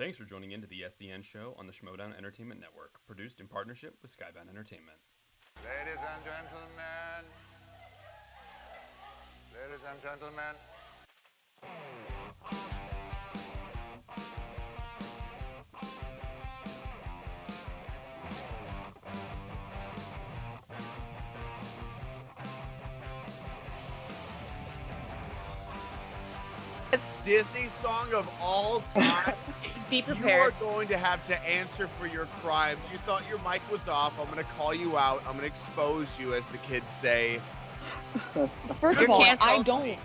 Thanks for joining into the SEN show on the Schmoedown Entertainment Network, produced in partnership with Skybound Entertainment. Ladies and gentlemen, ladies and gentlemen. Best Disney song of all time. Be You prepared. are going to have to answer for your crimes. You thought your mic was off. I'm going to call you out. I'm going to expose you, as the kids say. First You're of all, canceled.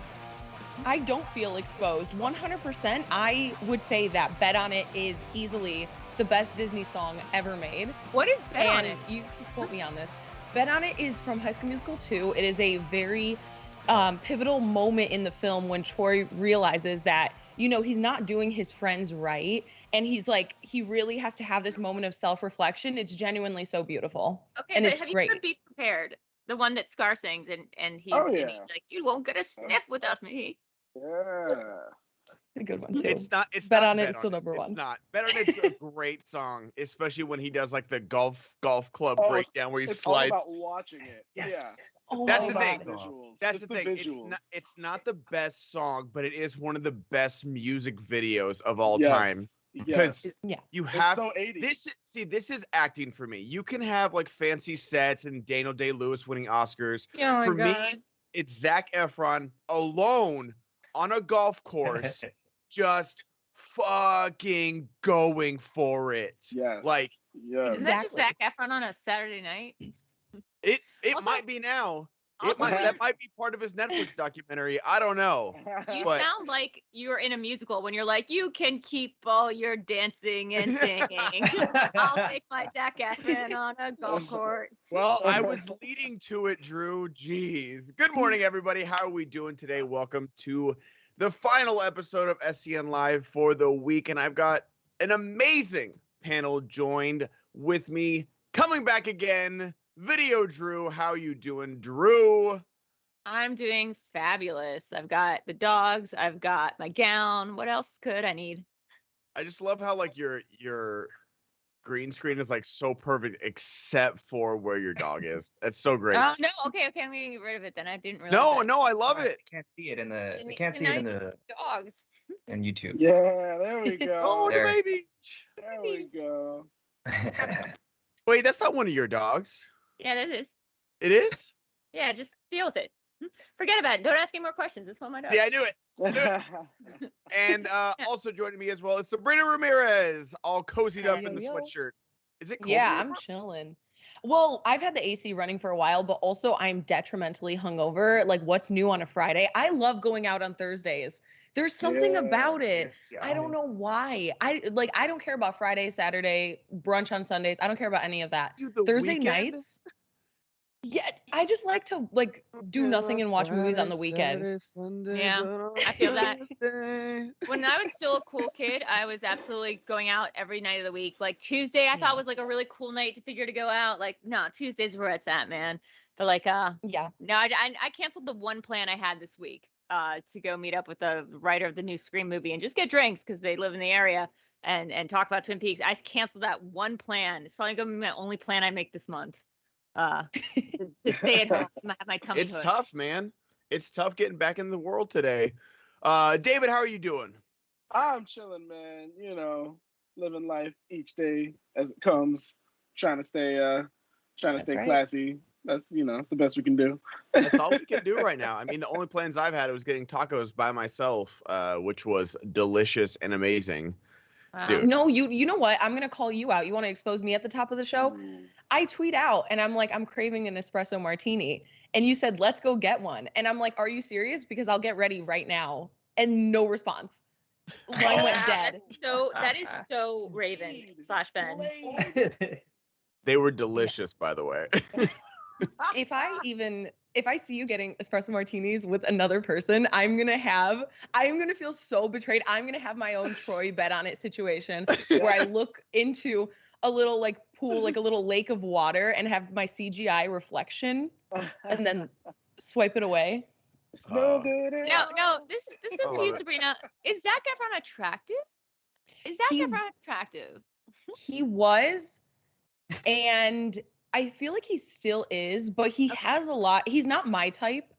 I don't feel exposed. 100%, I would say that Bet on It is easily the best Disney song ever made. What is Bet on And It? you can quote me on this. Bet on It is from High School Musical 2. It is a very pivotal moment in the film when Troy realizes that, you know, he's not doing his friends right. And he's like, he really has to have this moment of self-reflection. It's genuinely so beautiful. Okay, and but it's have you great. heard Be Prepared? The one that Scar sings and he's like, you won't get a sniff without me. It's a good one too. It's not Bet not on It Bet is on still It. number It's one. not. Bet on It's a great song, especially when he does like the golf club breakdown where he It's slides. all about watching it. Yes. Yeah. Oh That's my the God. thing. Visuals. That's It's the thing. Visuals. It's not the best song, but it is one of the best music videos of all time. Because Yes. you It's have so 80s. this is acting for me. You can have like fancy sets and Daniel Day-Lewis winning Oscars. Oh my For me, God. it's Zac Efron alone on a golf course, just fucking going for it. Yes. Like yes. Is that just Zac Exactly. Efron on a Saturday night? it Also- might be now. Also, That might be part of his Netflix documentary. I don't know. you But- sound like you're in a musical when you're like, you can keep all your dancing and singing. I'll take my Zac Efron on a golf course. Well, I was leading to it, Drew. Jeez. Good morning, everybody. How are we doing today? Welcome to the final episode of SEN Live for the week. And I've got an amazing panel joined with me. Coming back again, Video Drew. How you doing, Drew? I'm doing fabulous. I've got the dogs. I've got my gown. What else could I need? I just love how like your green screen is like so perfect except for where your dog is. That's so great. Oh no. Okay. I'm gonna get rid of it then. I didn't realize. No, I love it. I can't see it in the. And I can't see it in the dogs. in YouTube. Yeah, there we go. Oh, There. the baby. There we go. Wait, that's not one of your dogs. Yeah, that is. It is? Yeah, just deal with it. Forget about it. Don't ask any more questions. It's one of my dogs. See, I knew it. And also joining me as well is Sabrina Ramirez, all cozied up in the Yo. sweatshirt. Is it cold? Yeah, here? I'm chilling. Well, I've had the AC running for a while, but also I'm detrimentally hungover. Like, what's new on a Friday? I love going out on Thursdays. There's something Yeah. about it. I don't know why. I don't care about Friday, Saturday, brunch on Sundays. I don't care about any of that. You the Thursday weekend? nights. Yeah, I just like to like do nothing and watch movies on the weekend. Saturday, Sunday, Yeah, but on I feel that. Thursday. When I was still a cool kid, I was absolutely going out every night of the week. Like Tuesday, I thought was like a really cool night to figure to go out. Like, no, Tuesday's where it's at, man. But like, Yeah. no, I canceled the one plan I had this week to go meet up with the writer of the new Scream movie and just get drinks because they live in the area and talk about Twin Peaks. I canceled that one plan. It's probably gonna be my only plan I make this month. To stay at home, have my tummy It's hood. tough, man. It's tough getting back in the world today. David, how are you doing? I'm chilling, man. You know, living life each day as it comes. Trying to stay That's right. classy. That's it's the best we can do. That's all we can do right now. I mean, the only plans I've had was getting tacos by myself, which was delicious and amazing. Wow. Dude. No, you know what? I'm gonna call you out. You want to expose me at the top of the show? I tweet out and I'm like, I'm craving an espresso martini. And you said, let's go get one. And I'm like, are you serious? Because I'll get ready right now. And no response. Line went dead. That is so Raven / Ben. They were delicious, by the way. If I see you getting espresso martinis with another person, I'm gonna feel so betrayed. I'm gonna have my own Troy Bet on It situation where I look into a little like pool, like a little lake of water and have my CGI reflection and then swipe it away. Smell good. No, this goes to you, love it. Sabrina. Is Zac Efron attractive? Is Zac He- Efron attractive? He was, and I feel like he still is, but he Okay. has a lot. He's not my type.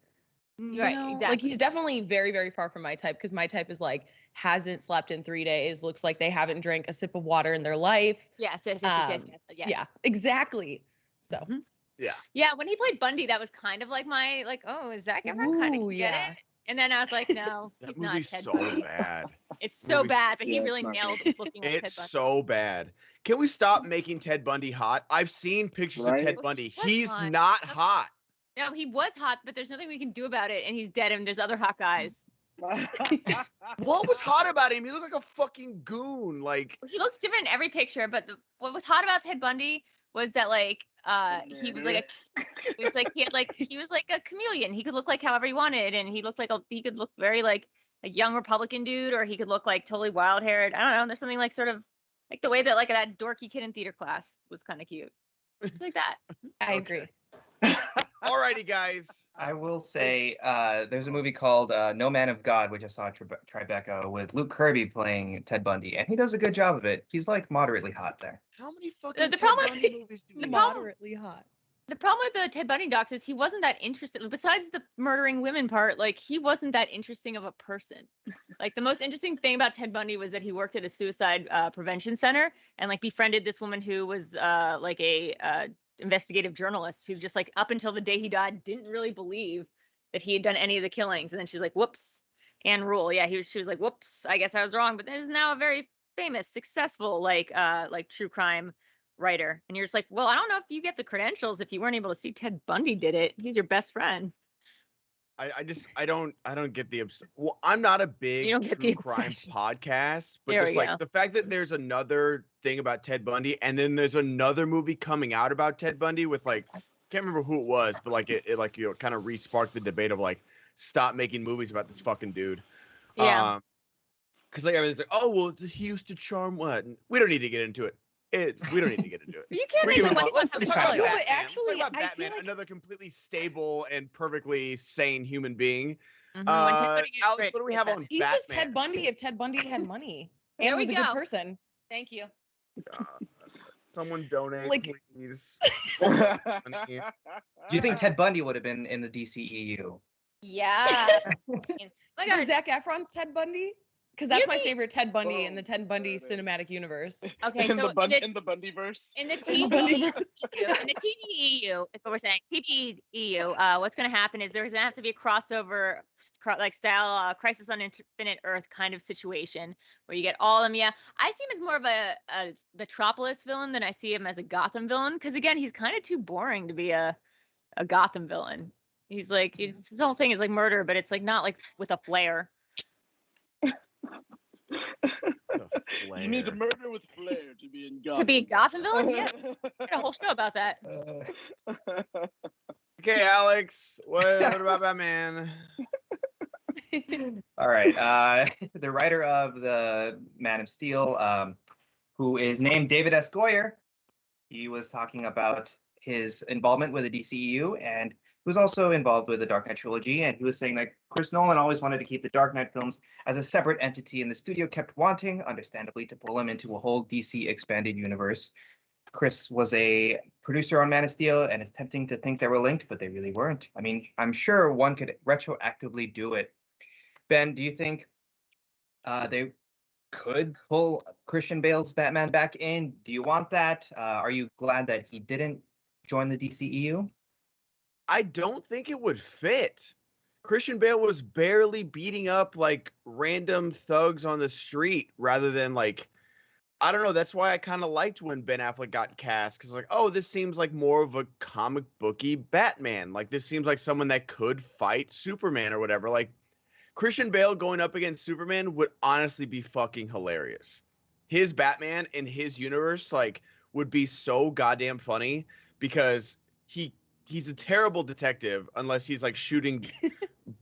Right, Like exactly. he's definitely very, very far from my type because my type is like hasn't slept in 3 days, looks like they haven't drank a sip of water in their life. Yes. Yeah, exactly. So Mhm. Yeah. Yeah, when he played Bundy, that was kind of like my oh, is Zac Efron kind of Ooh, get yeah. it? And then I was like, no, That he's movie's not Ted so Bundy. bad. It's so movie's- bad, but he Yeah, it's really not nailed good. looking like It's Ted Bundy. so bad. Can we stop making Ted Bundy hot? I've seen pictures of Right? Ted Well, Bundy. he was He's hot. not hot. No, he was hot, but there's nothing we can do about it, and he's dead, and there's other hot guys. What was hot about him? He looked like a fucking goon. Like, He looks different in every picture, but what was hot about Ted Bundy was that he was like he was like a chameleon. He could look like however he wanted, and he looked like he could look very like a young Republican dude, or he could look like totally wild haired. I don't know. There's something like sort of like the way that like that dorky kid in theater class was kind of cute, like that. I Okay. agree. alrighty, guys. I will say there's a movie called No Man of God, which I saw Tribeca with Luke Kirby playing Ted Bundy, and he does a good job of it. He's like moderately hot there. How many fucking the Ted problem- Bundy movies do we the need? problem- Moderately hot. The problem with the Ted Bundy docs is he wasn't that interested. Besides the murdering women part, like he wasn't that interesting of a person. Like the most interesting thing about Ted Bundy was that he worked at a suicide prevention center and like befriended this woman who was like a investigative journalist who just like up until the day he died didn't really believe that he had done any of the killings. And then she's like, "Whoops." Anne Rule, yeah, she was like, "Whoops, I guess I was wrong." But this is now a very famous, successful like true crime writer, and you're just like, well, I don't know if you get the credentials if you weren't able to see Ted Bundy did it. He's your best friend. I don't get the well, I'm not a big don't get true the crime obsession. podcast, but There just we like go. the fact that there's another thing about Ted Bundy and then there's another movie coming out about Ted Bundy with like I can't remember who it was, but like it like kind of re-sparked the debate of like stop making movies about this fucking dude. Yeah. Because like everything's like, oh well, he used to charm what? We don't need to get into it. We don't need to get into it. You can't We're make moving one on. about Let's how talk about to No, Batman. but Let's actually, talk about I feel Batman, like- another completely stable and perfectly sane human being. Mhm, when Ted Bundy gets Alex, rich, what do we it's have Batman. on He's Batman? just Ted Bundy if Ted Bundy had money There and we was a good go. person. Thank you. Someone donate, Like- please. Do you think Ted Bundy would have been in the DCEU? Yeah. My Is God. Zac Efron's Ted Bundy? Because that's my You'd be- favorite Ted Bundy in the Boom. Ted Bundy There it is. cinematic universe. Okay, in so the Bundyverse. in the In the TDEU, Bundyverse. in the TDEU, is what we're saying. TDEU, what's going to happen is there's going to have to be a crossover, like style Crisis on Infinite Earth kind of situation where you get all of them. Yeah, I see him as more of a Metropolis villain than I see him as a Gotham villain. Because again, he's kind of too boring to be a Gotham villain. He's like his whole thing is like murder, but it's like not like with a flair. You need to murder with flair to be in Gotham. To be a Gotham villain, yeah. I did a whole show about that. Okay, Alex, what about Batman? All right. The writer of the Man of Steel, who is named David S. Goyer, he was talking about his involvement with the DCEU, and he was also involved with the Dark Knight trilogy. And he was saying that Chris Nolan always wanted to keep the Dark Knight films as a separate entity, and the studio kept wanting, understandably, to pull him into a whole DC expanded universe. Chris was a producer on Man of Steel, and it's tempting to think they were linked, but they really weren't. I mean, I'm sure one could retroactively do it. Ben, do you think they could pull Christian Bale's Batman back in? Do you want that? Are you glad that he didn't join the DCEU? I don't think it would fit. Christian Bale was barely beating up like random thugs on the street rather than like, I don't know. That's why I kind of liked when Ben Affleck got cast because like, oh, this seems like more of a comic booky Batman. Like this seems like someone that could fight Superman or whatever. Like Christian Bale going up against Superman would honestly be fucking hilarious. His Batman in his universe like would be so goddamn funny because he's a terrible detective unless he's like shooting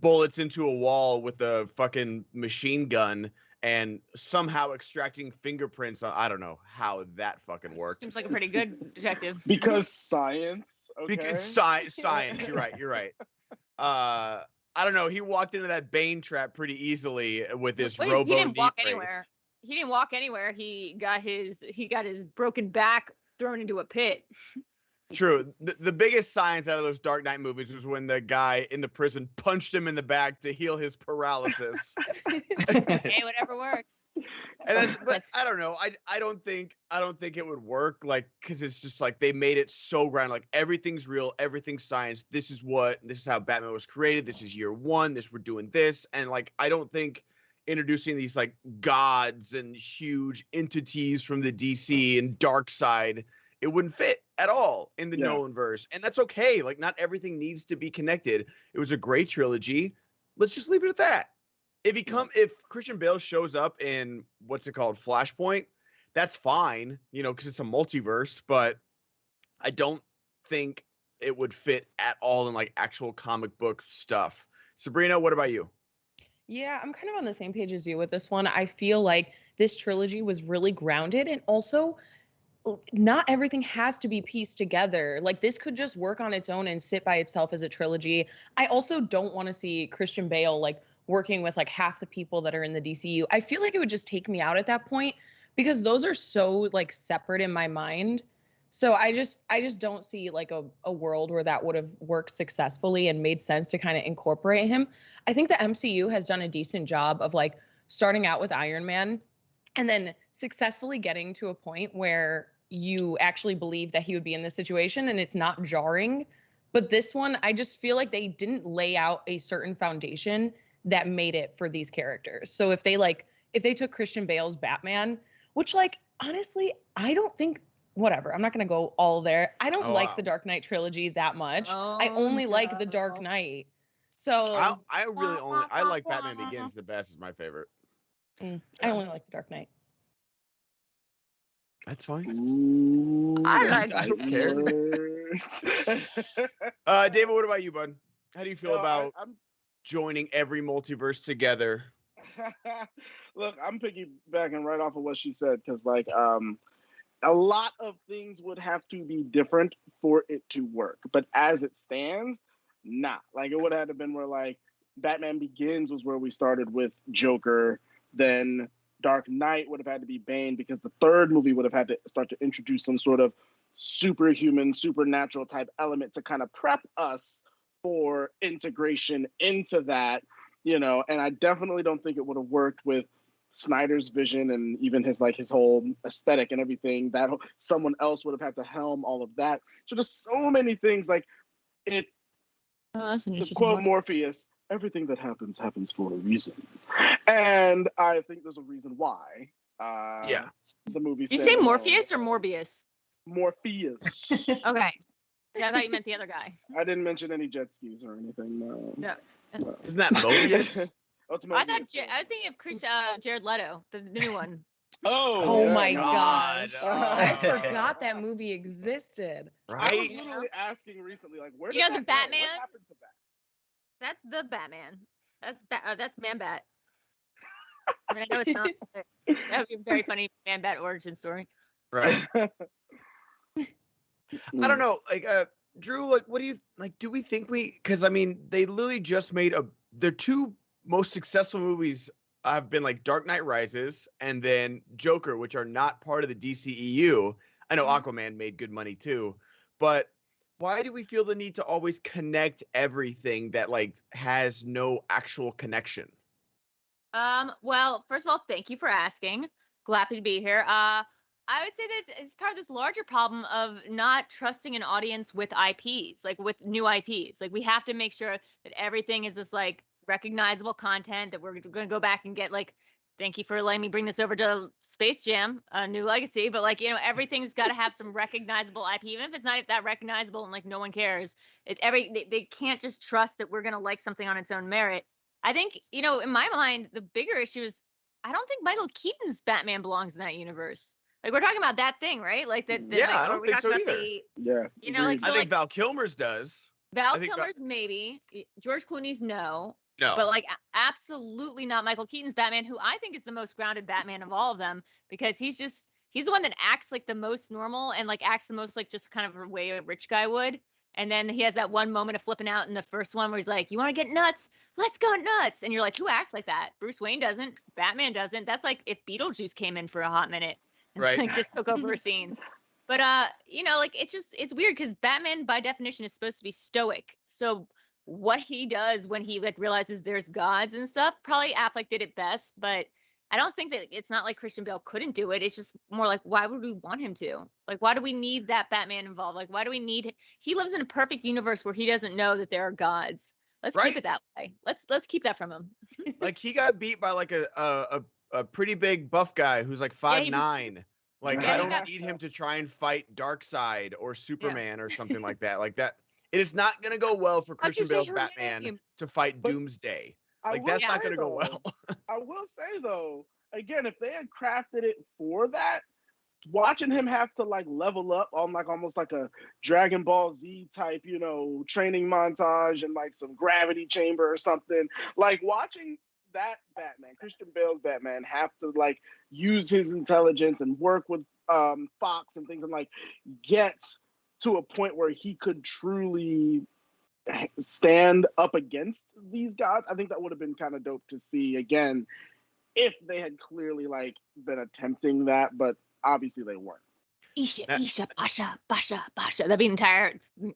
bullets into a wall with a fucking machine gun and somehow extracting fingerprints on, I don't know how that fucking worked. Seems like a pretty good detective. Because science. Okay. Because science, you're right. I don't know, he walked into that Bane trap pretty easily with this Wait, robo he didn't knee walk brace. anywhere. he didn't walk anywhere. He got his broken back thrown into a pit. True. The biggest signs out of those Dark Knight movies was when the guy in the prison punched him in the back to heal his paralysis. Hey, whatever works. But I don't know. I don't think it would work, like, because it's just like they made it so grounded, like everything's real, everything's science. This is how Batman was created. This is year one. We're doing this, and like I don't think introducing these like gods and huge entities from the DC and dark side, it wouldn't fit at all in the Nolan verse, and that's okay. Like not everything needs to be connected. It was a great trilogy. Let's just leave it at that. If Christian Bale shows up in what's it called, Flashpoint, that's fine, because it's a multiverse. But I don't think it would fit at all in like actual comic book stuff. Sabrina, what about you? Yeah, I'm kind of on the same page as you with this one. I feel like this trilogy was really grounded, and also not everything has to be pieced together. Like this could just work on its own and sit by itself as a trilogy. I also don't want to see Christian Bale like working with like half the people that are in the DCU. I feel like it would just take me out at that point because those are so like separate in my mind. So I just don't see like a world where that would have worked successfully and made sense to kind of incorporate him. I think the MCU has done a decent job of like starting out with Iron Man and then successfully getting to a point where you actually believe that he would be in this situation and it's not jarring. But this one, I just feel like they didn't lay out a certain foundation that made it for these characters. So if they took Christian Bale's Batman, which like honestly, I don't think, whatever, I'm not going to go all there. I don't like the Dark Knight trilogy that much. I only like the Dark Knight. So I like Batman Begins the best. Is my favorite. I only like the Dark Knight. That's fine. Ooh, I don't care. David, what about you, bud? How do you feel about joining every multiverse together? Look, I'm piggybacking right off of what she said because, like, a lot of things would have to be different for it to work. But as it stands, nah. Like, it would have had to been where, like, Batman Begins was where we started with Joker, then Dark Knight would have had to be Bane because the third movie would have had to start to introduce some sort of superhuman, supernatural type element to kind of prep us for integration into that, and I definitely don't think it would have worked with Snyder's vision and even his whole aesthetic and everything. That someone else would have had to helm all of that. So just so many things like it. That's an To interesting quote one. Morpheus, everything that happens for a reason, and I think there's a reason why. The movie. You say Morpheus or Morbius? Morpheus. Okay. Yeah, I thought you meant the other guy. I didn't mention any jet skis or anything. No. Isn't that Mobius? Oh, it's I thought Mobius, I was thinking of Jared Leto, the new one. Oh yeah, my no. gosh. I Oh. forgot that movie existed. I was Right? literally asking recently, like, where You did know the that go? Batman? What happened to that? That's the Batman. That's Man-Bat. I mean, I know it's not. That would be a very funny Man-Bat origin story. Right. I don't know. Like, Drew, like, what do you like? Do we think because I mean, they literally just made their two most successful movies have been like Dark Knight Rises and then Joker, which are not part of the DCEU. I know Aquaman made good money too, but why do we feel the need to always connect everything that like has no actual connection? Well, first of all, thank you for asking. Glad to be here. I would say that it's part of this larger problem of not trusting an audience with IPs, like with new IPs. Like we have to make sure that everything is this like recognizable content that we're going to go back and get. Like, thank you for letting me bring this over to Space Jam, a new legacy. But like, everything's got to have some recognizable IP, even if it's not that recognizable and like no one cares. They can't just trust that we're going to like something on its own merit. I think, in my mind, the bigger issue is I don't think Michael Keaton's Batman belongs in that universe. Like we're talking about that thing, right? Like that. Yeah, like, I don't think so either. Yeah. Like I think Val Kilmer's does. Val Kilmer's maybe. George Clooney's no. No. But like absolutely not Michael Keaton's Batman, who I think is the most grounded Batman of all of them, because he's the one that acts like the most normal and like acts the most like just kind of a way a rich guy would. And then he has that one moment of flipping out in the first one where he's like, "You want to get nuts? Let's go nuts." And you're like, who acts like that? Bruce Wayne doesn't. Batman doesn't. That's like if Beetlejuice came in for a hot minute and Right. like just took over a scene. But you know, like it's weird because Batman by definition is supposed to be stoic. So what he does when he like realizes there's gods and stuff, probably Affleck did it best, but I don't think that it's not like Christian Bale couldn't do it. It's just more like, why would we want him to? Like, why do we need that Batman involved? Like, why do we need? He lives in a perfect universe where he doesn't know that there are gods. Let's Right. keep it that way. Let's keep that from him. Like he got beat by like a pretty big buff guy who's like 5'9". Like Yeah, I he don't got- need him to try and fight Darkseid or Superman or something like that. Like that, it is not gonna go well for How'd you Christian say Bale's her Batman name? to fight But Doomsday. I Like will that's not say, gonna go though, well. I will say though, again, if they had crafted it for that, watching him have to like level up on like almost like a Dragon Ball Z type, you know, training montage and like some gravity chamber or something, like watching that Batman, Christian Bale's Batman, have to like use his intelligence and work with Fox and things and like get to a point where he could truly stand up against these gods. I think that would have been kind of dope to see again if they had clearly like been attempting that, but obviously they weren't. Isha, That- Isha, Basha, Basha, Basha. That'd be entire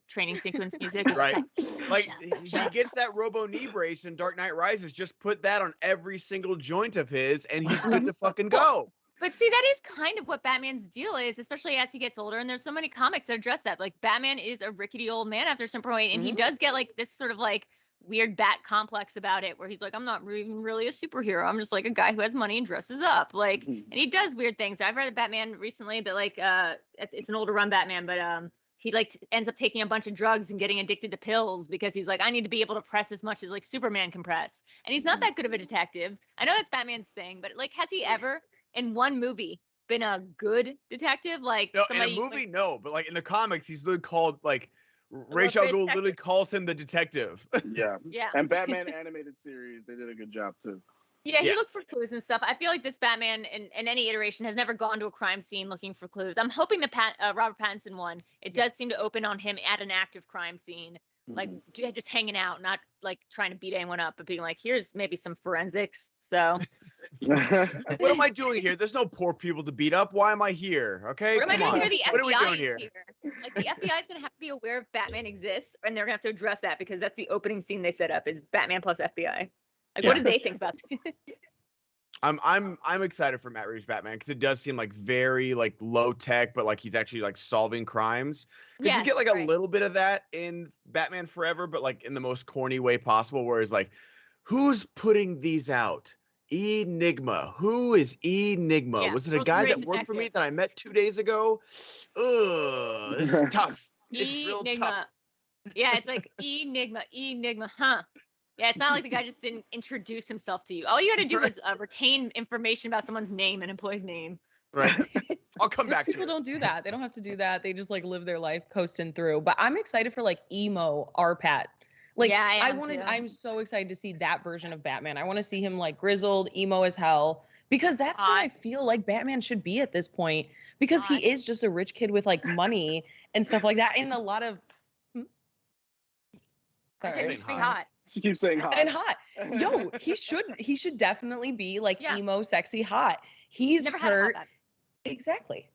training sequence music. It's Right. just Like Isha, he Basha. gets that Robo knee brace in Dark Knight Rises. Just put that on every single joint of his, and he's good to fucking go. But see, that is kind of what Batman's deal is, especially as he gets older. And there's so many comics that address that. Like Batman is a rickety old man after some point, and he does get like this sort of like weird bat complex about it, where he's like, I'm not even really a superhero. I'm just like a guy who has money and dresses up. Like, and he does weird things. I've read a Batman recently that like it's an older run Batman, but he like ends up taking a bunch of drugs and getting addicted to pills because he's like, I need to be able to press as much as like Superman can press. And he's not that good of a detective. I know that's Batman's thing, but like, has he ever in one movie been a good detective? Like No, somebody in a movie, like, no, but like in the comics, he's literally called like Lord Ra's al Chris Ghul Detective. literally calls him the detective. Yeah. yeah. And Batman animated series, they did a good job too. Yeah, he Yeah. looked for clues and stuff. I feel like this Batman in any iteration has never gone to a crime scene looking for clues. I'm hoping the Robert Pattinson one, it does seem to open on him at an active crime scene, like just hanging out, not like trying to beat anyone up, but being like, here's maybe some forensics. So What am I doing here? There's no poor people to beat up. Why am I here? Okay, what am I come doing on. here? The What are we FBI doing is here? here. Like the FBI is gonna have to be aware if Batman exists, and they're gonna have to address that because that's the opening scene they set up is Batman plus FBI. Like, what did they think about this? I'm excited for Matt Reeves' Batman because it does seem like very like low tech, but like he's actually like solving crimes. Because you get like a right. little bit of that in Batman Forever, but like in the most corny way possible, where it's like, who's putting these out? Enigma. Who is Enigma? Yeah, Was it a World's guy that Greatest worked for me Detective. that I met 2 days ago? Ugh, this is tough. It's real Enigma. tough. Yeah, it's like Enigma, huh? Yeah, it's not like the guy just didn't introduce himself to you. All you got to do is retain information about someone's name, an employee's name. Right. I'll come Rich back to people it. don't do that. They don't have to do that. They just like live their life coasting through. But I'm excited for like emo RPAT. Like Yeah, I am want too. to. I'm so excited to see that version of Batman. I want to see him like grizzled, emo as hell, because that's where I Hot. feel like Batman should be at this point. Because Hot. he is just a rich kid with like money and stuff like that, and a lot of. I said Saying he's pretty hot. hot. She keeps saying hot. And hot. Yo, he should definitely be like Yeah. emo, sexy, hot. He's Never had a hot hurt. Batman. Exactly.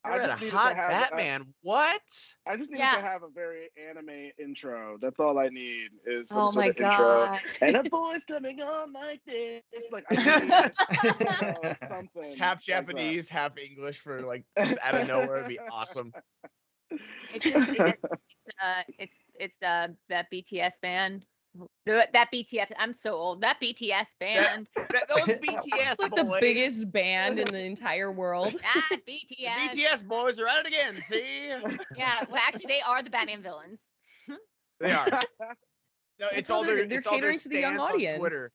I read a needed to hot have, Batman. What? I just need Yeah. to have a very anime intro. That's all I need is some Oh sort my of intro. god. And a voice coming on like this. Like I need something. It's half like that. Japanese, half English for like just out of nowhere. It'd be awesome. It's just it's that BTS band. That BTS. I'm so old. That BTS band. Those BTS It's like boys. the biggest band in the entire world. That The BTS. BTS boys are at it again. See, Yeah. Well, actually, they are the Batman villains. they are. No, it's how all their they're it's all their catering to the young stands on audience. Twitter.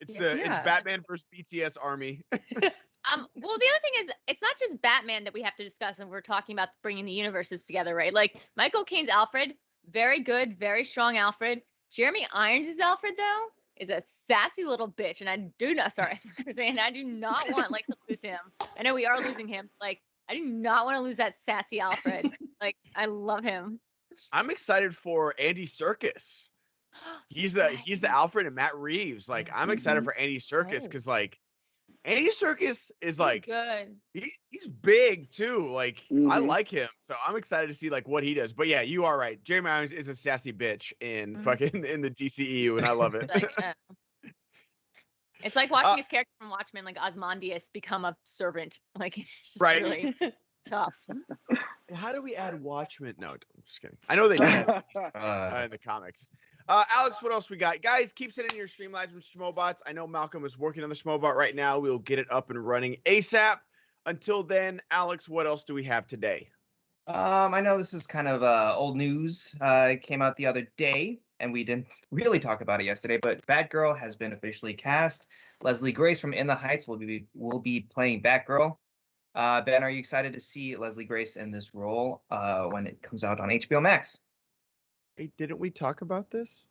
It's Yeah. it's Batman versus BTS army. Well, the other thing is, it's not just Batman that we have to discuss, and we're talking about bringing the universes together, right? Like Michael Caine's Alfred, very good, very strong Alfred. Jeremy Irons' Alfred, though, is a sassy little bitch, and I do not. Sorry, I'm saying I do not want like to lose him. I know we are losing him. Like I do not want to lose that sassy Alfred. Like I love him. I'm excited for Andy Serkis. He's the Alfred and Matt Reeves. Like, I'm excited for Andy Serkis because like Andy Serkis is like good. he's big too. Like I Mhm. like him, so I'm excited to see like what he does. But yeah, you are right. Jeremy Irons is a sassy bitch in fucking in the DCEU, and I love it. It's like watching his character from Watchmen, like Ozymandias, become a servant. Like it's just Right. really tough. How do we add Watchmen? No, I'm just kidding. I know they did that in the comics. Alex, what else we got? Guys, keep sending your Streamlabs from Schmoebots. I know Malcolm is working on the Schmoebot right now. We'll get it up and running ASAP. Until then, Alex, what else do we have today? I know this is kind of old news. It came out the other day, and we didn't really talk about it yesterday. But Batgirl has been officially cast. Leslie Grace from In the Heights will be playing Batgirl. Ben, are you excited to see Leslie Grace in this role when it comes out on HBO Max? Hey, didn't we talk about this?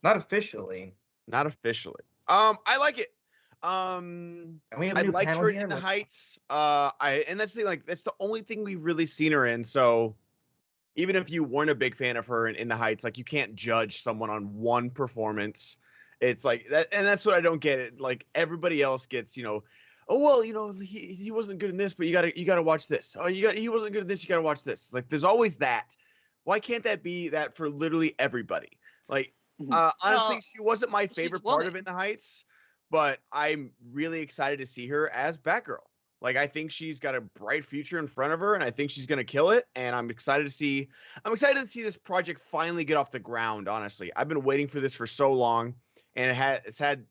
Not officially. Not officially. I like it. And we have a I new liked panel her here. in the Heights. And that's the thing, like that's the only thing we've really seen her in. So even if you weren't a big fan of her in the Heights, like you can't judge someone on one performance. It's like that, and that's what I don't get. It like everybody else gets, oh well, he wasn't good in this, but you gotta watch this. Oh, he wasn't good in this, you gotta watch this. Like there's always that. Why can't that be that for literally everybody? Like honestly, she wasn't my favorite part of In the Heights, but I'm really excited to see her as Batgirl. Like I think she's got a bright future in front of her, and I think she's gonna kill it. And I'm excited to see this project finally get off the ground. Honestly, I've been waiting for this for so long, and it's had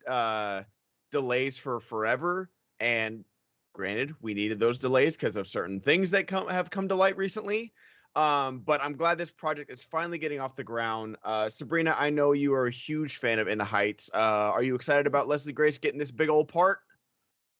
delays for forever. And granted, we needed those delays because of certain things that have come to light recently. But I'm glad this project is finally getting off the ground. Sabrina, I know you are a huge fan of In the Heights. Are you excited about Leslie Grace getting this big old part?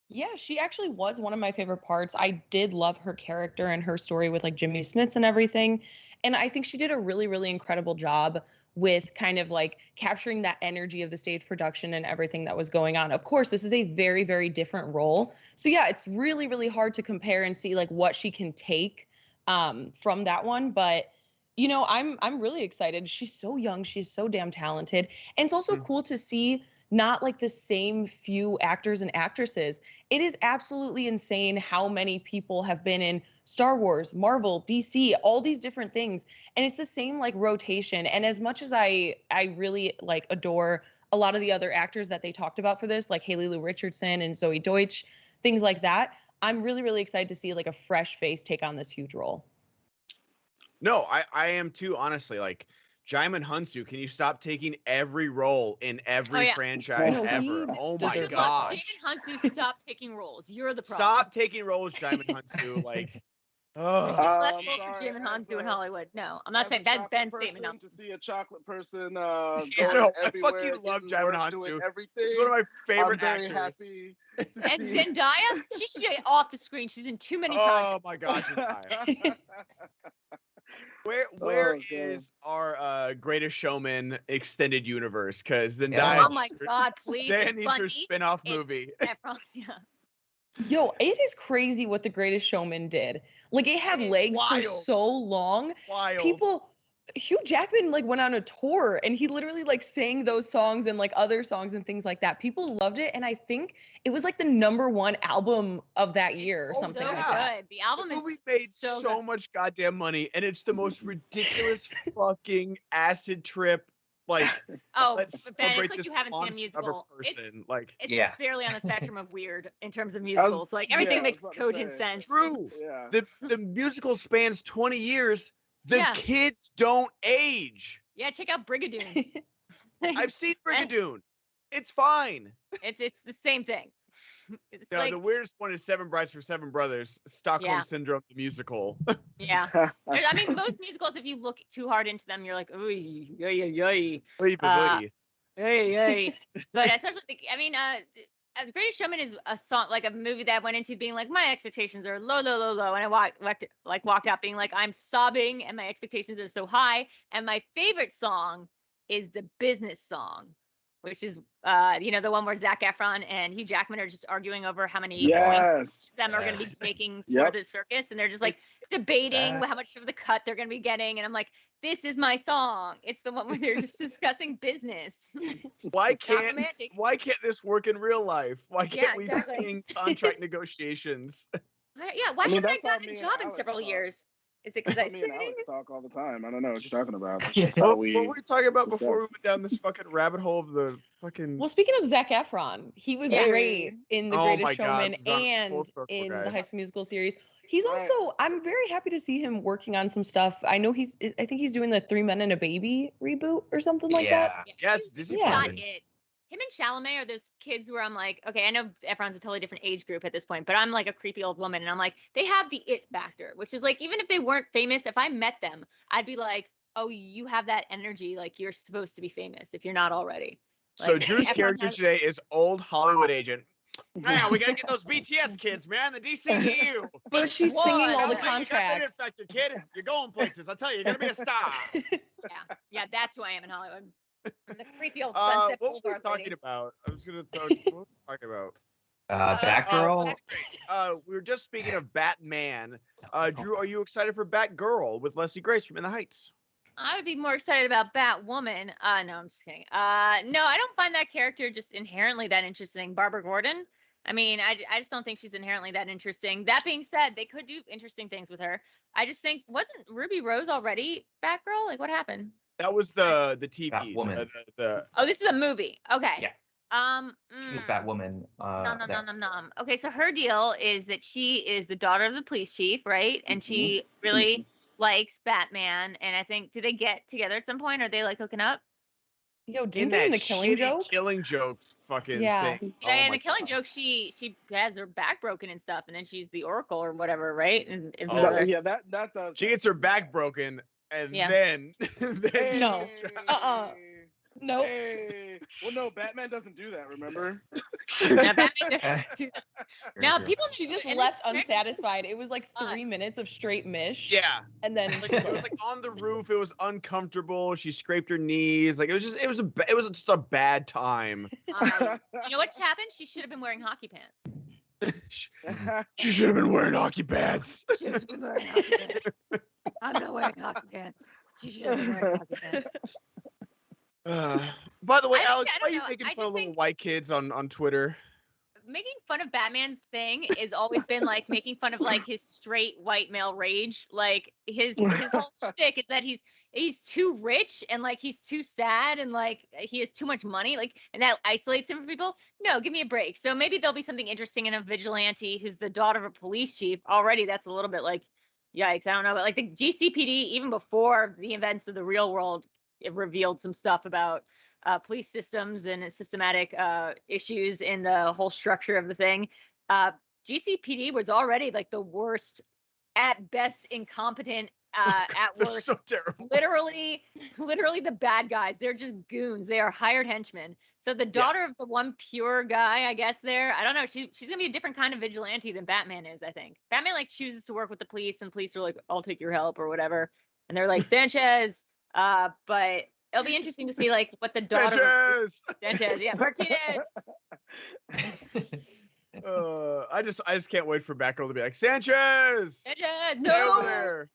Yeah, she actually was one of my favorite parts. I did love her character and her story with like Jimmy Smits and everything. And I think she did a really, really incredible job with kind of like capturing that energy of the stage production and everything that was going on. Of course, this is a very, very different role. So yeah, it's really, really hard to compare and see like what she can take from that one. But I'm really excited. She's so young. She's so damn talented. And it's also cool to see not like the same few actors and actresses. It is absolutely insane how many people have been in Star Wars, Marvel, DC, all these different things. And it's the same like rotation. And as much as I really like adore a lot of the other actors that they talked about for this, like Haley Lou Richardson and Zoe Deutsch, things like that, I'm really, really excited to see like a fresh face take on this huge role. No, I am too, honestly. Like Jaimin Hunsu, can you stop taking every role in every franchise ever? Oh my gosh. Jaimin Hunsu, stop taking roles. You're the problem. Stop taking roles, Jaimin Hunsu. Like, less roles for Jaimin Hunsu in Hollywood. No, I'm not saying that's Ben's statement. To see a chocolate person, no, I fucking love Jaimin Hansu. He's one of my favorite actors. Happy and Zendaya, she should get off the screen. She's in too many projects. Oh my gosh, Zendaya. Where is our Greatest Showman extended universe? Because Zendaya. Oh my God, please! Zendaya needs her spin-off movie. Yo, it is crazy what The Greatest Showman did. Like it had legs for so long. People, Hugh Jackman like went on a tour and he literally like sang those songs and like other songs and things like that. People loved it, and I think it was like the #1 album of that year or something like that. The album the movie made so much goddamn money, and it's the most ridiculous fucking acid trip. Like, let's celebrate this. You haven't seen a musical. It's barely on the spectrum of weird in terms of musicals. Like everything makes cogent sense. True. Yeah. The musical spans 20 years. The kids don't age. Yeah, check out Brigadoon. I've seen Brigadoon. It's fine. It's the same thing. The weirdest one is Seven Brides for Seven Brothers, Stockholm Syndrome, the musical. Yeah. I mean, most musicals, if you look too hard into them, you're like, ooh, yoy. But especially, The Greatest Showman is a song, like a movie that I went into being like, my expectations are low, and I walked out being like, I'm sobbing, and my expectations are so high. And my favorite song is the business song which is the one where Zac Efron and Hugh Jackman are just arguing over how many points Yes. them are going to be making for Yep. the circus, and they're just like debating how much of the cut they're going to be getting, and I'm like, this is my song. It's the one where they're just discussing business. Why Not can't romantic. this work in real life? Why can't we exactly. sing contract negotiations? Why I mean, haven't I that's how gotten me a and job in Alex several talk. years? Is it because I Me sing? and Alex talk all the time. I don't know what you're talking about. That's Yeah. just how What we. were we talking about before we discuss. went down this fucking rabbit hole of the fucking? Well, speaking of Zac Efron, he was Yeah. great in The Oh Greatest my God, Showman we've gone full and circle, in the guys. High School Musical series. He's Right. also, I'm very happy to see him working on some stuff. I know I think he's doing the 3 Men and a Baby reboot or something like that. Yes, he's Disney not funded. it. Him and Chalamet are those kids where I'm like, okay, I know Efron's a totally different age group at this point, but I'm like a creepy old woman, and I'm like, they have the it factor, which is like, even if they weren't famous, if I met them, I'd be like, oh, you have that energy, like you're supposed to be famous if you're not already. So Like, Drew's Efron character has- today is old Hollywood agent. Man, we gotta get those BTS kids, man. The DCEU. But she's One. singing all the You got that it contracts. factor, kid. You're going places. I tell you, you're gonna be a star. yeah, that's who I am in Hollywood. I'm the creepy old What Sunset were we Boulevard talking lady. about? I was gonna throw. What were we talking about? Batgirl. We were just speaking of Batman. Drew, are you excited for Batgirl with Leslie Grace from In the Heights? I would be more excited about Batwoman. No, I'm just kidding. No, I don't find that character just inherently that interesting. Barbara Gordon. I mean, I just don't think she's inherently that interesting. That being said, they could do interesting things with her. I just think, wasn't Ruby Rose already Batgirl? Like, what happened? That was the TV. Batwoman. Oh, this is a movie. Okay. Yeah. She was Batwoman. Nom. Okay, so her deal is that she is the daughter of the police chief, right? And she really likes Batman. And I think, do they get together at some point? Are they like hooking up? Yo, In didn't they that in the Killing shitty Joke? Killing Joke fucking Yeah. thing. Yeah, Oh in my the Killing God. Joke, she has her back broken and stuff, and then she's the Oracle or whatever, right? And Oh. Yeah, that does. She gets her back broken, and Yeah. then Hey, No. Nope. Hey. Well, no, Batman doesn't do that. Remember? Now, Batman- now people She just in this left picture- unsatisfied. It was like 3 minutes of straight mish. yeah, And then like, it was like on the roof. It was uncomfortable. She scraped her knees. Like it was just a bad time. you know what happened? She should have been wearing hockey pants. She should have been wearing hockey pads. She should have been wearing hockey pants. I'm not wearing hockey pants. She should have been wearing hockey pants. By the way, I Alex, don't why are you know. making I fun of just little think- white kids on Twitter? Making fun of Batman's thing has always been like making fun of like his straight white male rage. Like his whole shtick is that he's too rich and like he's too sad and like he has too much money, like, and that isolates him from people. No, give me a break. So maybe there'll be something interesting in a vigilante who's the daughter of a police chief. Already that's a little bit like, yikes. I don't know, but like the GCPD, even before the events of the real world, it revealed some stuff about police systems and systematic issues in the whole structure of the thing. GCPD was already like the worst, at best incompetent, at They're worst. so terrible. Literally the bad guys. They're just goons. They are hired henchmen. So the daughter of the one pure guy, I guess I don't know. She's gonna be a different kind of vigilante than Batman is, I think. Batman like chooses to work with the police, and police are like, I'll take your help or whatever. And they're like, Sanchez. But it'll be interesting to see like what the daughter Sanchez. yeah, Martinez. I just can't wait for Batgirl to be like Sanchez. Sanchez, Stay over no. there.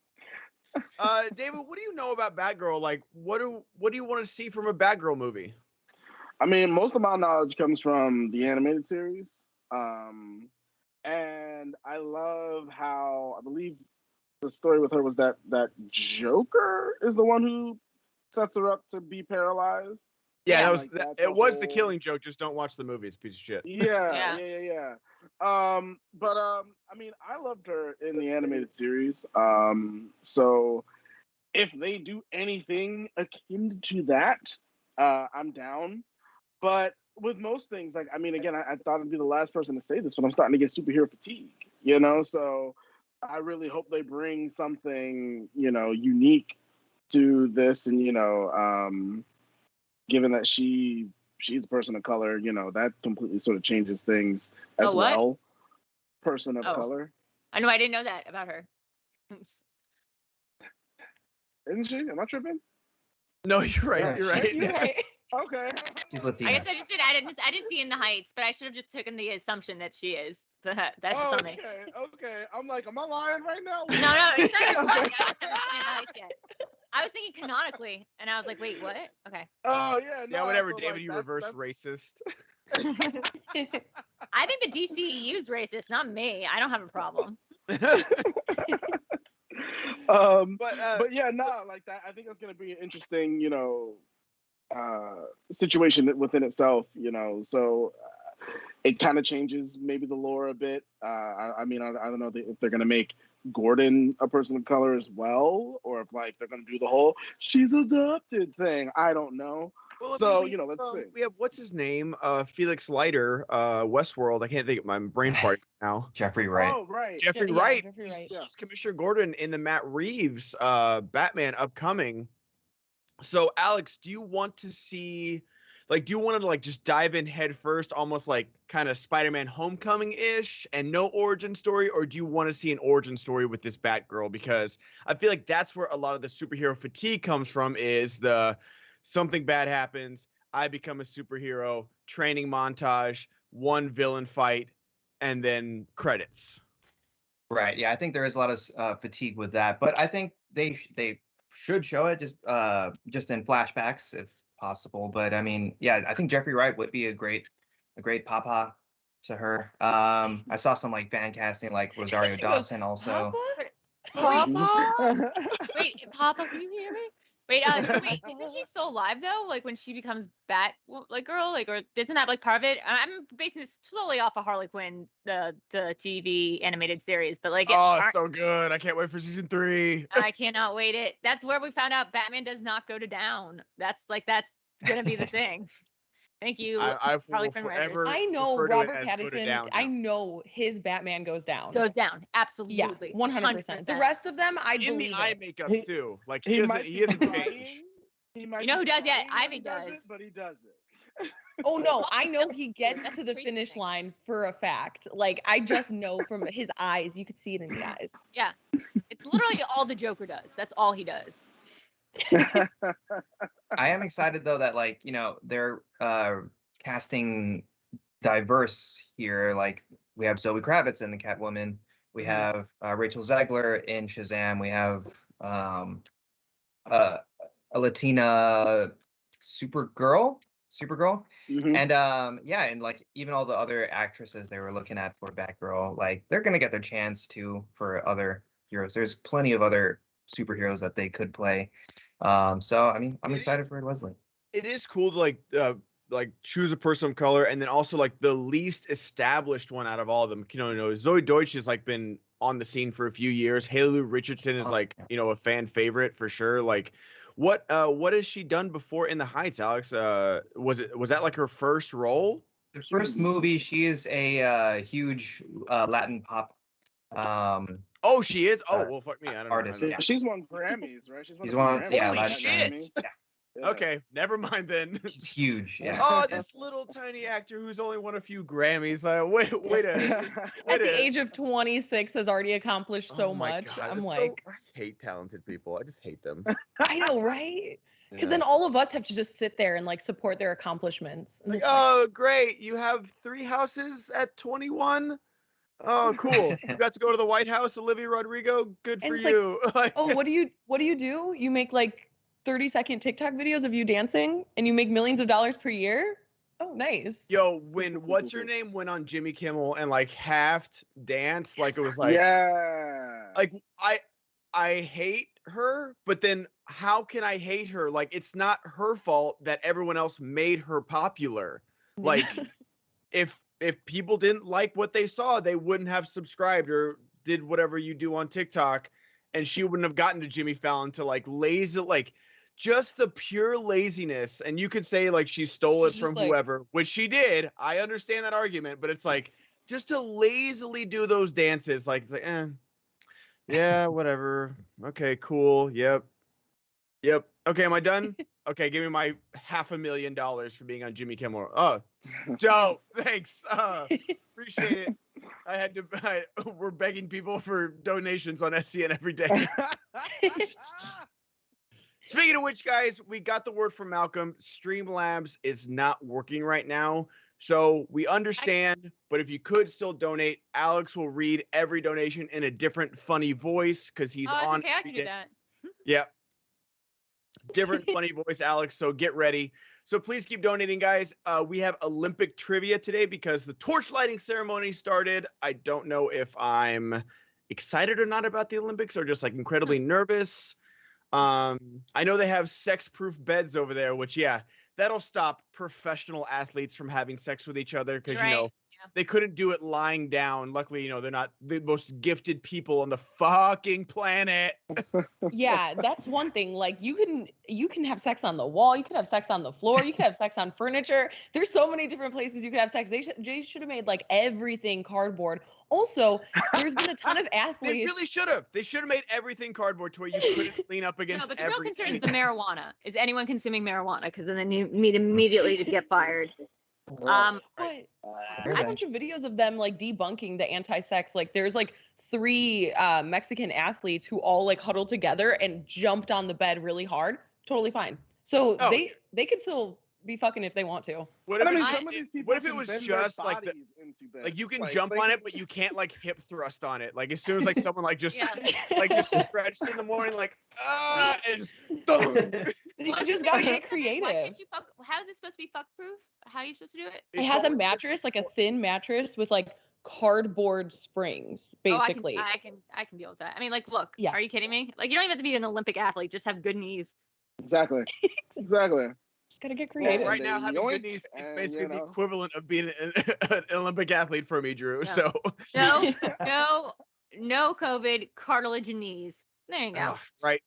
David, what do you know about Batgirl? Like, what do you want to see from a Batgirl movie? I mean, most of my knowledge comes from the animated series. And I love how, I believe the story with her was that Joker is the one who sets her up to be paralyzed. Yeah, Like, that's it was the whole- Killing Joke. Just don't watch the movie. It's a piece of shit. Yeah. I mean, I loved her in the animated series. So if they do anything akin to that, I'm down. But with most things, like, I mean, again, I thought I'd be the last person to say this, but I'm starting to get superhero fatigue, so I really hope they bring something, unique to this. And, given that she's a person of color, that completely sort of changes things as what? well. Person of color. I know, I didn't know that about her. Isn't she? Am I tripping? No, you're right. Yeah, You're right. You're right. Okay. She's I Latina. guess I didn't see In the Heights, but I should have just taken the assumption that she is. But that's just on me. Okay. I'm like, am I lying right now? No, it's not your Okay. fault. I haven't seen In the Heights yet. I was thinking canonically, and I was like, wait, what? Okay. Oh yeah. Yeah, No, whatever, so, David. like, You reverse racist. I think the DCEU's racist, not me. I don't have a problem. But yeah, no, like that. I think that's gonna be an interesting, situation within itself. So it kind of changes maybe the lore a bit. I mean, I don't know if they're gonna make Gordon a person of color as well, or if like they're gonna do the whole she's adopted thing. I don't know. Well, So, we, let's see. We have what's his name? Felix Leiter, Westworld. I can't think of my brain fart now. Jeffrey Wright. Oh, right. Jeffrey Yeah, Wright. Jeffrey Wright. He's Commissioner Gordon in the Matt Reeves Batman upcoming. So, Alex, do you want to see, do you want to just dive in head first, almost like kind of Spider-Man Homecoming-ish and no origin story, or do you want to see an origin story with this Batgirl? Because I feel like that's where a lot of the superhero fatigue comes from, is the something bad happens, I become a superhero, training montage, one villain fight, and then credits. Right. Yeah, I think there is a lot of fatigue with that, but I think they should show it just in flashbacks if possible. But I mean, yeah, I think Jeffrey Wright would be a great papa to her. I saw some fan casting like Rosario Dawson also. Papa? Wait, Papa, can you hear me? Wait, wait, isn't he still alive though? Like when she becomes Girl, or isn't that part of it? I'm basing this totally off of Harley Quinn, the TV animated series, but so good! I can't wait for season 3. I cannot wait it. That's where we found out Batman does not go to down. That's gonna be the thing. Thank you, I Harley will Quinn forever writers. I know refer to it Robert as go to Pattinson. down I now. know his Batman goes down. Goes down, absolutely. Yeah, 100%. The rest of them, I in believe the eye it. makeup too. He He isn't trying. changed. He might You know be who does yet? trying when Ivy he does does. it, but he does it. Oh no, I know he That's gets to the crazy finish thing. line for a fact. I just know from his eyes. You could see it in the eyes. Yeah, it's literally all the Joker does. That's all he does. I am excited though that they're casting diverse here. We have Zoe Kravitz in the Catwoman. We have Rachel Zegler in Shazam. We have a Latina Supergirl. Mhm. And and even all the other actresses they were looking at for Batgirl, they're gonna get their chance too for other heroes. There's plenty of other superheroes that they could play. So I mean, I'm excited for Leslie. It is cool to choose a person of color, and then also the least established one out of all of them. Zoe Deutsch has was on the scene for a few years. Haley Lou Richardson is a fan favorite for sure. What has she done before In the Heights, Alex? Was that her first role? The first movie, she is a huge Latin pop. Oh, she is. Oh, well, fuck me. I don't know. Artist, yeah. She's won Grammys, right? She's She's won won- Grammys. yeah, Holy Latin shit! Grammys. Yeah. Okay, never mind then. She's huge. Yeah. Oh, this little tiny actor who's only won a few Grammys. Wait At the age of 26, has already accomplished so Oh my much. God, I'm it's like, I hate talented people. I just hate them. I know, right? Because then all of us have to just sit there and support their accomplishments. And it's Oh, great! You have 3 houses at 21. Oh, cool! You got to go to the White House, Olivia Rodrigo. Good And for it's you. oh, what do you do? You make 30-second TikTok videos of you dancing and you make millions of dollars per year? Oh, nice. Yo, when what's her name went on Jimmy Kimmel and halved danced, it was yeah. I hate her, but then how can I hate her? It's not her fault that everyone else made her popular. If people didn't like what they saw, they wouldn't have subscribed or did whatever you do on TikTok, and she wouldn't have gotten to Jimmy Fallon to lazy, just the pure laziness. And you could say she stole it She's from just whoever, which she did. I understand that argument, but it's just to lazily do those dances, it's yeah, whatever. Okay, cool. Yep. Okay, am I done? Okay, give me my $500,000 for being on Jimmy Kimmel. Oh, Joe, thanks. Appreciate it. We're begging people for donations on SEN every day. Speaking of which, guys, we got the word from Malcolm. Streamlabs is not working right now. So we understand, but if you could still donate, Alex will read every donation in a different funny voice because he's Oh, I was on. gonna say I can do that. Yeah. Different funny voice, Alex. So get ready. So please keep donating, guys. We have Olympic trivia today because the torch lighting ceremony started. I don't know if I'm excited or not about the Olympics or just like incredibly nervous. I know they have sex-proof beds over there, which that'll stop professional athletes from having sex with each other because they couldn't do it lying down. Luckily, they're not the most gifted people on the fucking planet. Yeah, that's one thing. Like you can have sex on the wall, you could have sex on the floor, you could have sex on furniture. There's so many different places you could have sex. They should have made like everything cardboard. Also, there's been a ton of athletes. They really should have. They should have made everything cardboard to where you couldn't lean up against. No, but the real concern is the marijuana. Is anyone consuming marijuana? Because then they need immediately to get fired. But there's a bunch of videos of them like debunking the anti-sex. Like there's like 3 Mexican athletes who all like huddled together and jumped on the bed really hard. Totally fine. So they could still be fucking if they want to. What if it was just like like you can jump on it, but you can't like hip thrust on it. Like as soon as like someone like just like just stretched in the morning, like and just you just gotta get creative. Why can't you fuck? How is it supposed to be fuck proof? How are you supposed to do it? It has a mattress, like a thin mattress with like cardboard springs, basically. I can deal with that. I mean, like, look, are you kidding me? Like, you don't even have to be an Olympic athlete; just have good knees. Exactly. Just gotta get creative. Right now, having good knees is basically the equivalent of being an Olympic athlete for me, Drew. So no COVID, cartilage and knees. There you go. Right.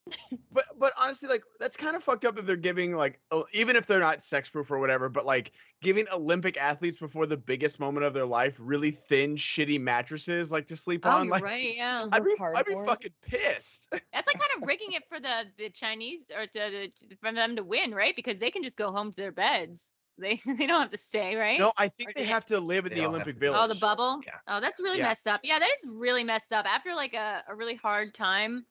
But honestly, like that's kind of fucked up that they're giving like even if they're not sex proof or whatever, but like giving Olympic athletes before the biggest moment of their life really thin, shitty mattresses like to sleep on. Like, right, yeah. I'd be fucking pissed. That's like kind of rigging it for the Chinese or for them to win, right? Because they can just go home to their beds. They don't have to stay, right? No, I think they have to live in the Olympic Village. Oh, the bubble? Yeah. Oh, that's really messed up. Yeah, that is really messed up. After like a really hard time.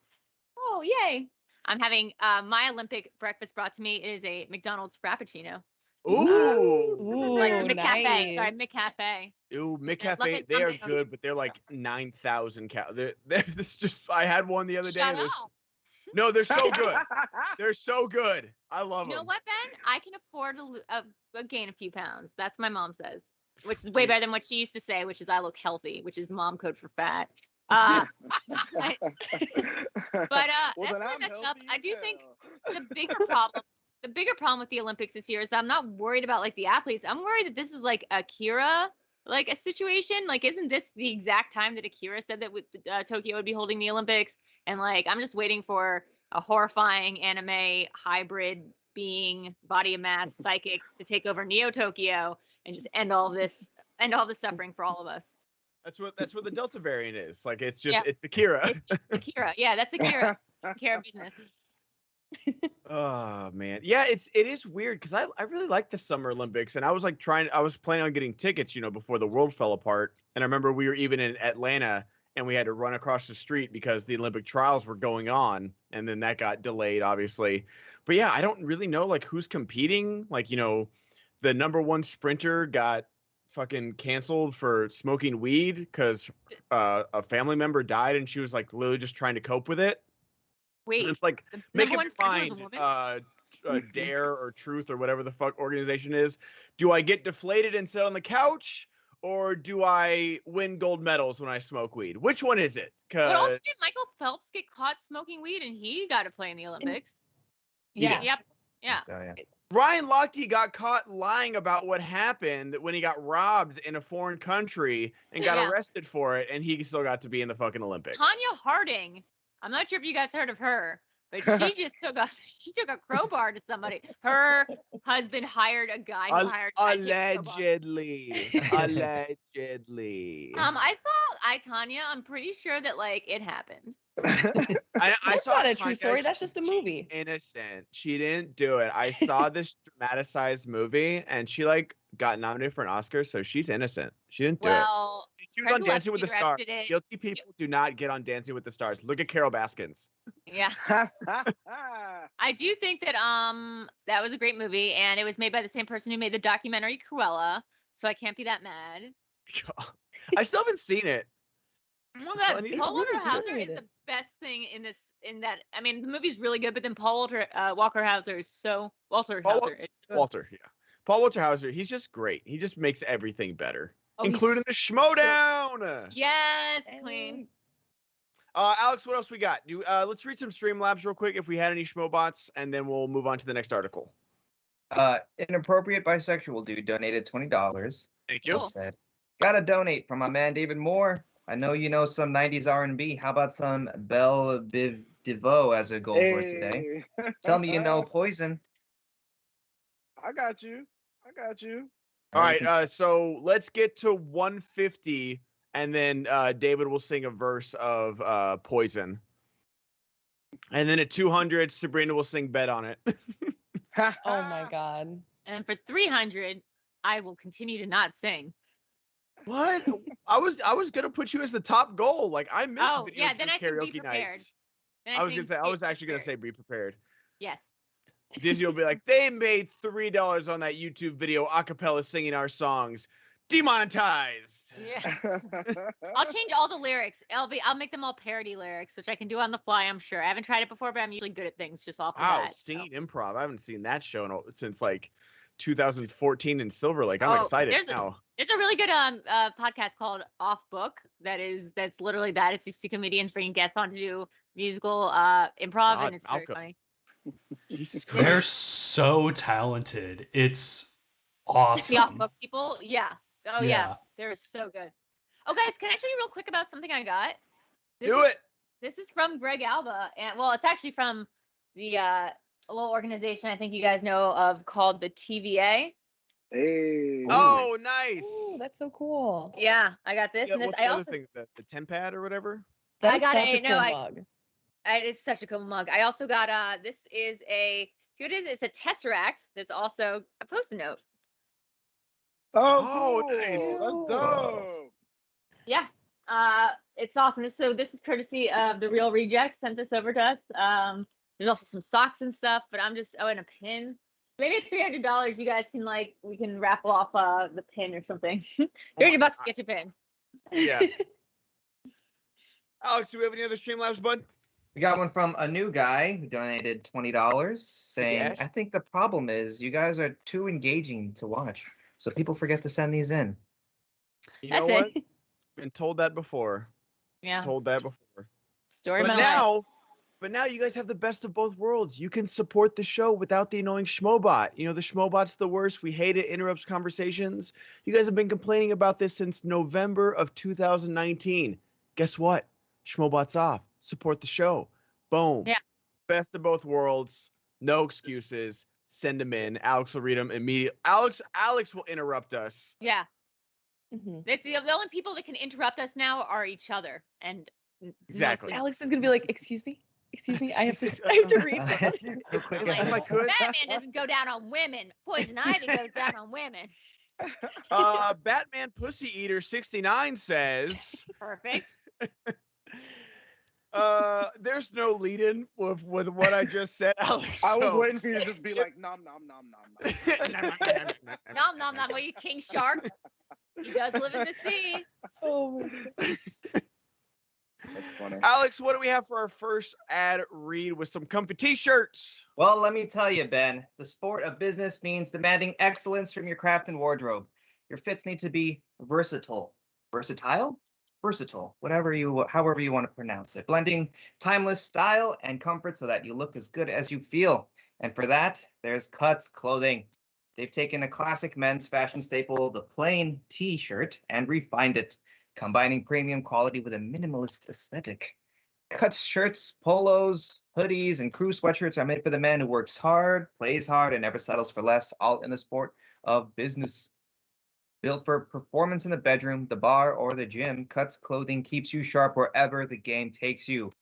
Oh, yay. I'm having my Olympic breakfast brought to me. It is a McDonald's Frappuccino. Ooh. Like the McCafe. Nice. Sorry, McCafe. Ooh, McCafe, they are good, but they're like 9,000 calories. This just, I had one the other day. Shut up. No, they're so good. They're so good. I love them. You know what, Ben? I can afford to gain a few pounds. That's what my mom says, which is way better than what she used to say, which is I look healthy, which is mom code for fat. But that's really messed up. I do think the bigger problem with the Olympics this year is that I'm not worried about like the athletes. I'm worried that this is like Akira, like a situation. Like, isn't this the exact time that Akira said that Tokyo would be holding the Olympics? And like, I'm just waiting for a horrifying anime hybrid being, body of mass, psychic to take over Neo Tokyo and just end all the suffering for all of us. That's what the Delta variant is. Like it's just it's Akira. It's Akira. Yeah, that's Akira. Akira business. Oh man. Yeah, it is weird because I really like the Summer Olympics and I was planning on getting tickets, before the world fell apart. And I remember we were even in Atlanta and we had to run across the street because the Olympic trials were going on and then that got delayed, obviously. But yeah, I don't really know like who's competing. Like, the number 1 sprinter got fucking canceled for smoking weed because a family member died and she was like literally just trying to cope with it. Wait, and it's like make it find Dare or Truth or whatever the fuck organization is. Do I get deflated and sit on the couch or do I win gold medals when I smoke weed? Which one is it? But also did Michael Phelps get caught smoking weed and he got to play in the Olympics? Yeah. Yep. Yeah. So, yeah. Ryan Lochte got caught lying about what happened when he got robbed in a foreign country and got arrested for it, and he still got to be in the fucking Olympics. Tanya Harding, I'm not sure if you guys heard of her, but she just took a crowbar to somebody. Her husband hired a guy who hired allegedly. I saw Tanya. I'm pretty sure that like it happened. I That's saw not a Tanya, true story. That's just a she's movie. innocent. She didn't do it. I saw this dramatized movie, and she like got nominated for an Oscar, so she's innocent. She didn't do it. Well, She was on Dancing with the Gillespie Stars. directed it. Guilty people do not get on Dancing with the Stars. Look at Carol Baskins. Yeah. I do think that that was a great movie, and it was made by the same person who made the documentary Cruella, so I can't be that mad. I still haven't seen it. Well, So I that need to Paul really Walter Hauser is good. the best thing in this. In that, I mean, the movie's really good, but then Paul Walker Hauser is so Walter Paul Hauser. It's so, Walter, yeah. Paul Walter Hauser, he's just great. He just makes everything better, oh, he's including the so- Schmoedown. Yes, clean. Alex, what else we got? Let's read some Streamlabs real quick if we had any Schmobots, and then we'll move on to the next article. Inappropriate bisexual dude donated $20. Thank you. Cool. Said, gotta donate from my man David Moore. I know you know some 90s R&B. How about some Belle Biv DeVoe as a goal for today? Hey. Tell me you know Poison. I got you. I got you. All right, so let's get to 150, and then David will sing a verse of Poison. And then at 200, Sabrina will sing Bet on It. Oh my god. And for 300, I will continue to not sing. What? I was gonna put you as the top goal. Like I miss Oh, video yeah, then I said be karaoke prepared. nights. Then I was sing gonna say I Be was actually gonna say Prepared. be prepared. Yes. Disney will be like, they made $3 on that YouTube video, acapella singing our songs, demonetized. Yeah. I'll change all the lyrics. I'll make them all parody lyrics, which I can do on the fly. I'm sure. I haven't tried it before, but I'm usually good at things just off of Wow, that. singing improv. I haven't seen that show since like 2014 in Silver Lake. I'm excited now. There's a really good podcast called Off Book that's literally that. It's these two comedians bringing guests on to do musical improv, God, and it's very Malcolm. funny. Jesus They're Christ. so talented. It's The Off awesome. Book people, yeah. Oh yeah, they're so good. Oh guys, can I show you real quick about something I got? This is from Greg Alba, and well, it's actually from the a little organization I think you guys know of called the TVA. Hey. Oh, nice. Ooh, that's so cool. Yeah, I got this. Yeah, and this what's I the other also thing? The Tempad or whatever? That I is got such a- a cool no, mug. it's such a cool mug. I also got this is a see what it is? It's a Tesseract that's also a Post-it note. Oh, Oh, cool. nice. That's dope. Yeah. It's awesome. This is courtesy of the Real Reject sent this over to us. There's also some socks and stuff, but and a pin. Maybe at $300, you guys can we can raffle off the pin or something. $300 to get your pin. Yeah. Alex, do we have any other Streamlabs, bud? We got one from a new guy who donated $20 saying, Yes. I think the problem is you guys are too engaging to watch. So people forget to send these in. You That's know what? it. Been told that before. Yeah. Told that before. Story of But my life. now you guys have the best of both worlds. You can support the show without the annoying Schmoebot. You know, the Schmoebot's the worst. We hate it. Interrupts conversations. You guys have been complaining about this since November of 2019. Guess what? Schmoebot's off. Support the show. Boom. Yeah. Best of both worlds. No excuses. Send them in. Alex will read them immediately. Alex will interrupt us. Yeah. Mhm. That's the only people that can interrupt us now are each other. And Exactly. mostly- Alex is gonna be like, excuse me, I have to read that. Real quick, I'm like, If I could. Batman doesn't go down on women. Poison Ivy goes down on women. Batman Pussy Eater 69 says, Perfect. there's no lead-in with what I just said, Alex. I was so- waiting for you to just be like, nom, nom, nom, nom, nom. Nom nom nom. Are you King Shark? He does live in the sea. Oh my god. That's funny. Alex, what do we have for our first ad read with some comfy t-shirts? Well, let me tell you, Ben, the sport of business means demanding excellence from your craft and wardrobe. Your fits need to be versatile. Versatile? Versatile, however you want to pronounce it. Blending timeless style and comfort so that you look as good as you feel. And for that, there's Cuts Clothing. They've taken a classic men's fashion staple, the plain t-shirt, and refined it, combining premium quality with a minimalist aesthetic. Cuts shirts, polos, hoodies, and crew sweatshirts are made for the man who works hard, plays hard, and never settles for less, all in the sport of business. Built for performance in the bedroom, the bar, or the gym, Cuts Clothing keeps you sharp wherever the game takes you.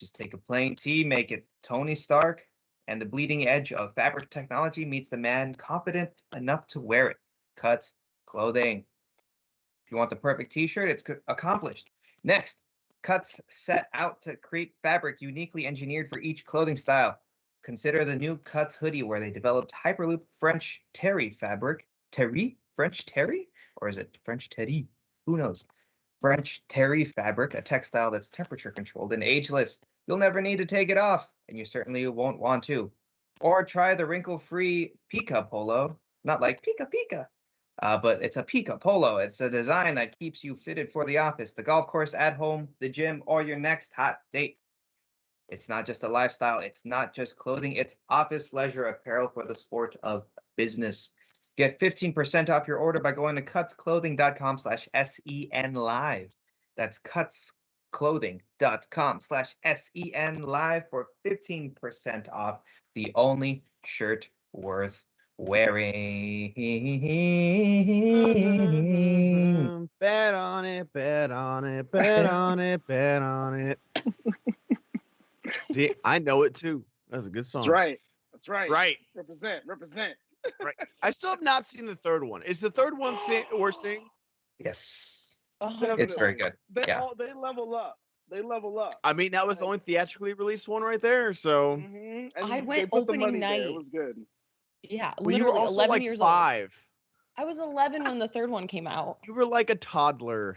Just take a plain tee, make it Tony Stark, and the bleeding edge of fabric technology meets the man confident enough to wear it. Cuts Clothing. If you want the perfect t-shirt, it's accomplished. Next, Cuts set out to create fabric uniquely engineered for each clothing style. Consider the new Cuts hoodie where they developed Hyperloop French terry fabric. Terry? French terry? Or is it French teddy? Who knows? French terry fabric, a textile that's temperature controlled and ageless. You'll never need to take it off, and you certainly won't want to. Or try the wrinkle-free Pika polo. Not like Pika Pika, but it's a Pika polo. It's a design that keeps you fitted for the office, the golf course, at home, the gym, or your next hot date. It's not just a lifestyle. It's not just clothing. It's office leisure apparel for the sport of business. Get 15% off your order by going to cutsclothing.com/SEN live. That's cutsclothing.com/SEN live for 15% off the only shirt worth wearing. Bet on it, bet on it, bet on it, bet on it. See, I know it too. That's a good song. That's right. That's right. Right. Represent. Right. I still have not seen the third one. Is the third one worth seeing? Yes. Definitely. It's very good. They Yeah. they level up. They level up. I mean, that was the only theatrically released one right there. So, And I they went put the opening money there. night. It was good. Yeah, well, you were literally also 11 like years 5. old. I was 11 when the third one came out. You were like a toddler.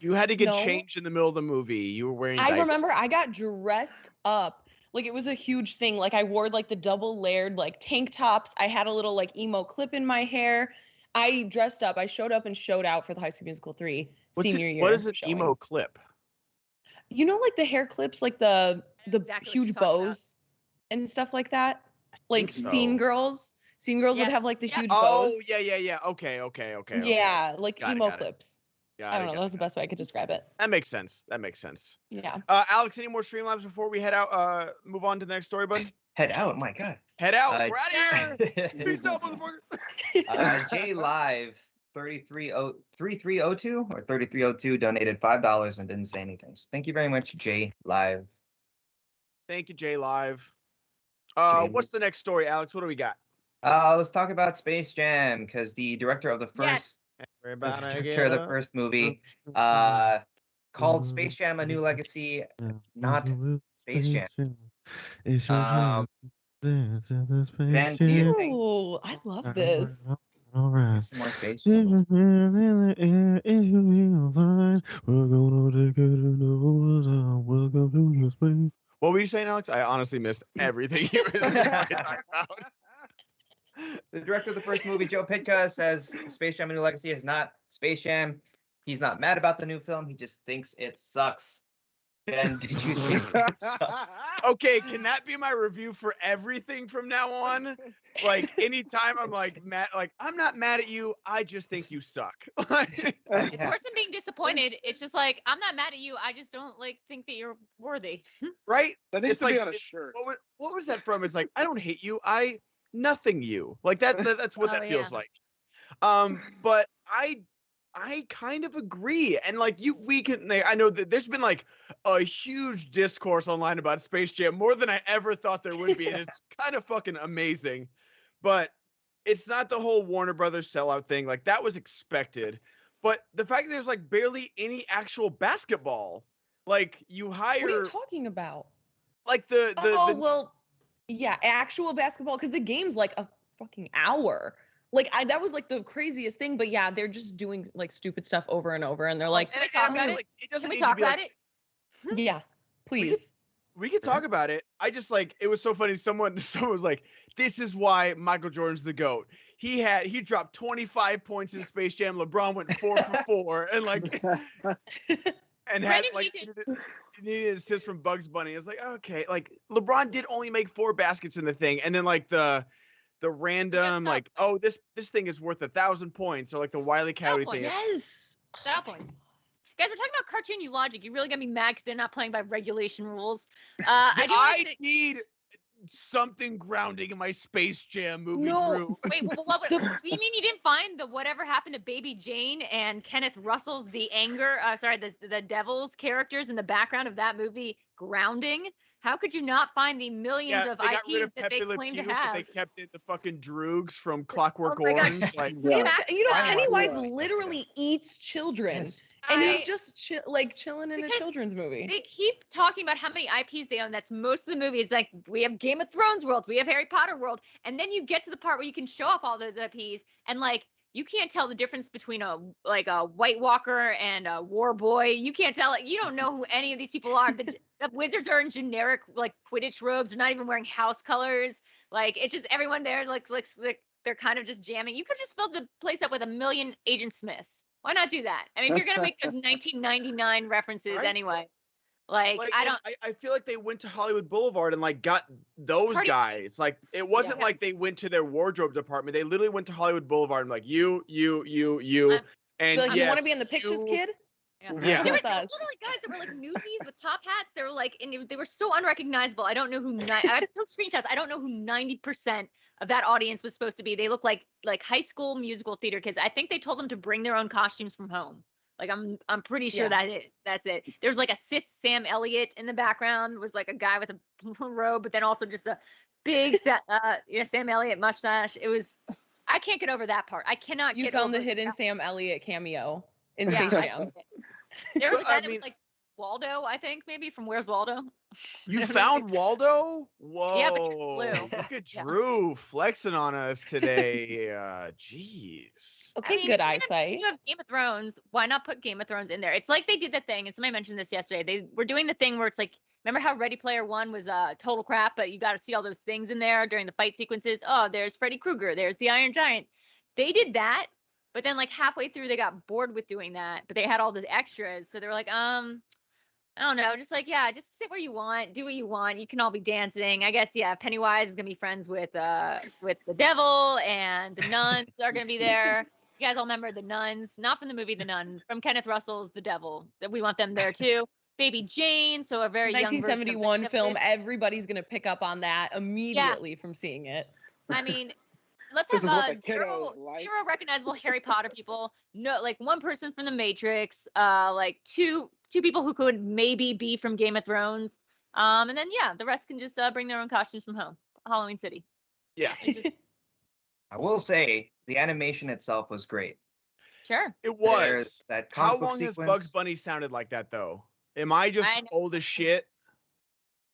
You had to get No. changed in the middle of the movie. You were wearing I diapers. remember I got dressed up. Like it was a huge thing. Like I wore like the double layered like tank tops. I had a little like emo clip in my hair. I dressed up. I showed up and showed out for the High School Musical 3 senior year. What is an showing. emo clip? You know, like the hair clips, like the Exactly what huge she's talking about. bows and stuff like that. Like so. scene girls. Scene girls would Yes. have like the Yep. huge Oh, bows. yeah. Okay. Yeah, like Got it, emo got it. clips. Got I it, don't know. got That was it, the got best way I could describe it. That makes sense. Yeah. Alex, any more Streamlabs before we head out? Move on to the next story, bud. Head out. My God. Head out. Uh, We're out of here. Peace out, motherfucker. J Live 3302 or 3302 donated $5 and didn't say anything. So thank you very much, J Live. Thank you, J Live. Jay. What's the next story, Alex? What do we got? Let's talk about Space Jam because the director of the first movie called Space Jam: A New Legacy, not Space Jam. Ben, do you think Oh, I love this. some more Space Jam? What were you saying, Alex? I honestly missed everything you were talking about. The director of the first movie, Joe Pitka, says Space Jam: A New Legacy is not Space Jam. He's not mad about the new film. He just thinks it sucks. Ben, did you think it sucks? Okay, can that be my review for everything from now on? Like anytime I'm like mad, like I'm not mad at you. I just think you suck. It's Yeah. worse than being disappointed. It's just like, I'm not mad at you. I just don't like think that you're worthy. Right? That needs It's to be like- on a shirt. What was that from? It's like I don't hate you. I nothing you. Like that's what Oh, that feels yeah. like. But I kind of agree. And like I know that there's been like a huge discourse online about Space Jam, more than I ever thought there would be. And it's kind of fucking amazing. But it's not the whole Warner Brothers sellout thing. Like that was expected. But the fact that there's like barely any actual basketball, like you hire What are you talking about? like the Well, yeah, actual basketball because the game's like a fucking hour. Like that was like the craziest thing, but yeah, they're just doing like stupid stuff over and over, and they're like, Can we talk about it? like, it doesn't Can we need to talk be about like, it? yeah, please. We could talk about it. I just like it was so funny. Someone was like, "This is why Michael Jordan's the GOAT. He dropped 25 points in Space Jam. LeBron went 4 for 4, and like, and had Brandon like Keaton. needed an assist from Bugs Bunny. It's like okay, like LeBron did only make 4 baskets in the thing, and then like the random like, oh this thing is worth 1,000 points, or like the Wile E. Coyote thing. Yes. Stop points. Guys, we're talking about cartoon you logic. You really got me mad because they're not playing by regulation rules. I do I like that- need something grounding in my Space Jam movie, No. Drew. Wait, what you mean you didn't find the Whatever Happened to Baby Jane and Kenneth Russell's the Devil's characters in the background of that movie grounding? How could you not find the millions of they got rid IPs of that they Pepe Le claim to Pew, but have? they kept in the fucking Droogs from Clockwork Oh my God. Orange. Like, Yeah. Pennywise Yeah. literally eats children, Yes. and he's I- just chilling in a Because children's movie. They keep talking about how many IPs they own. That's most of the movies. Like we have Game of Thrones world, we have Harry Potter world, and then you get to the part where you can show off all those IPs, and like you can't tell the difference between a White Walker and a War Boy. You can't tell. You don't know who any of these people are. The wizards are in generic like Quidditch robes. They're not even wearing house colors. Like it's just everyone there like they're kind of just jamming. You could just fill the place up with a million Agent Smiths. Why not do that? I mean, if you're gonna make those 1999 references Right? anyway, like I and don't. I feel like they went to Hollywood Boulevard and like got those Party guys. Like it wasn't like they went to their wardrobe department. They literally went to Hollywood Boulevard and like you, I'm- and Like, you yes, want to be in the pictures, you- kid? Yeah. There were With us. literally guys that were like newsies with top hats. They were like, and they were so unrecognizable. I don't know who. I took screenshots. I don't know who 90% of that audience was supposed to be. They look like High School Musical theater kids. I think they told them to bring their own costumes from home. Like I'm pretty sure that's it. There's like a Sith Sam Elliott in the background. Was like a guy with a blue robe, but then also just a big Sam Elliott mustache. It was. I can't get over that part. I cannot. You get found the over hidden that. Sam Elliott cameo in Yeah, Space I Jam. did. There was a But, guy I that mean- was like Waldo, I think, maybe from Where's Waldo? You found Waldo? Whoa! Yeah, but he's blue. Look at Yeah. Drew flexing on us today. Jeez. Okay, I mean, good if eyesight. you have Game of Thrones, why not put Game of Thrones in there? It's like they did the thing, and somebody mentioned this yesterday. They were doing the thing where it's like, remember how Ready Player One was total crap, but you got to see all those things in there during the fight sequences. Oh, there's Freddy Krueger, there's the Iron Giant. They did that, but then like halfway through they got bored with doing that, but they had all the extras, so they were like, I don't know, just sit where you want, do what you want. You can all be dancing. I guess, yeah, Pennywise is gonna be friends with the devil, and the nuns are gonna be there. You guys all remember the nuns, not from the movie The Nun, from Kenneth Russell's The Devil. That we want them there too. Baby Jane, so a very young version of the 1971 film. Devil. Everybody's gonna pick up on that immediately from seeing it. I mean, let's This have is what the zero kiddos like. recognizable Harry Potter people. No, like one person from the Matrix, like two people who could maybe be from Game of Thrones. And then the rest can just bring their own costumes from home. Halloween City. Yeah, I will say the animation itself was great. Sure. it There's was. that How comic book long has sequence, Bugs Bunny sounded like that though? Am I just I know. old as shit?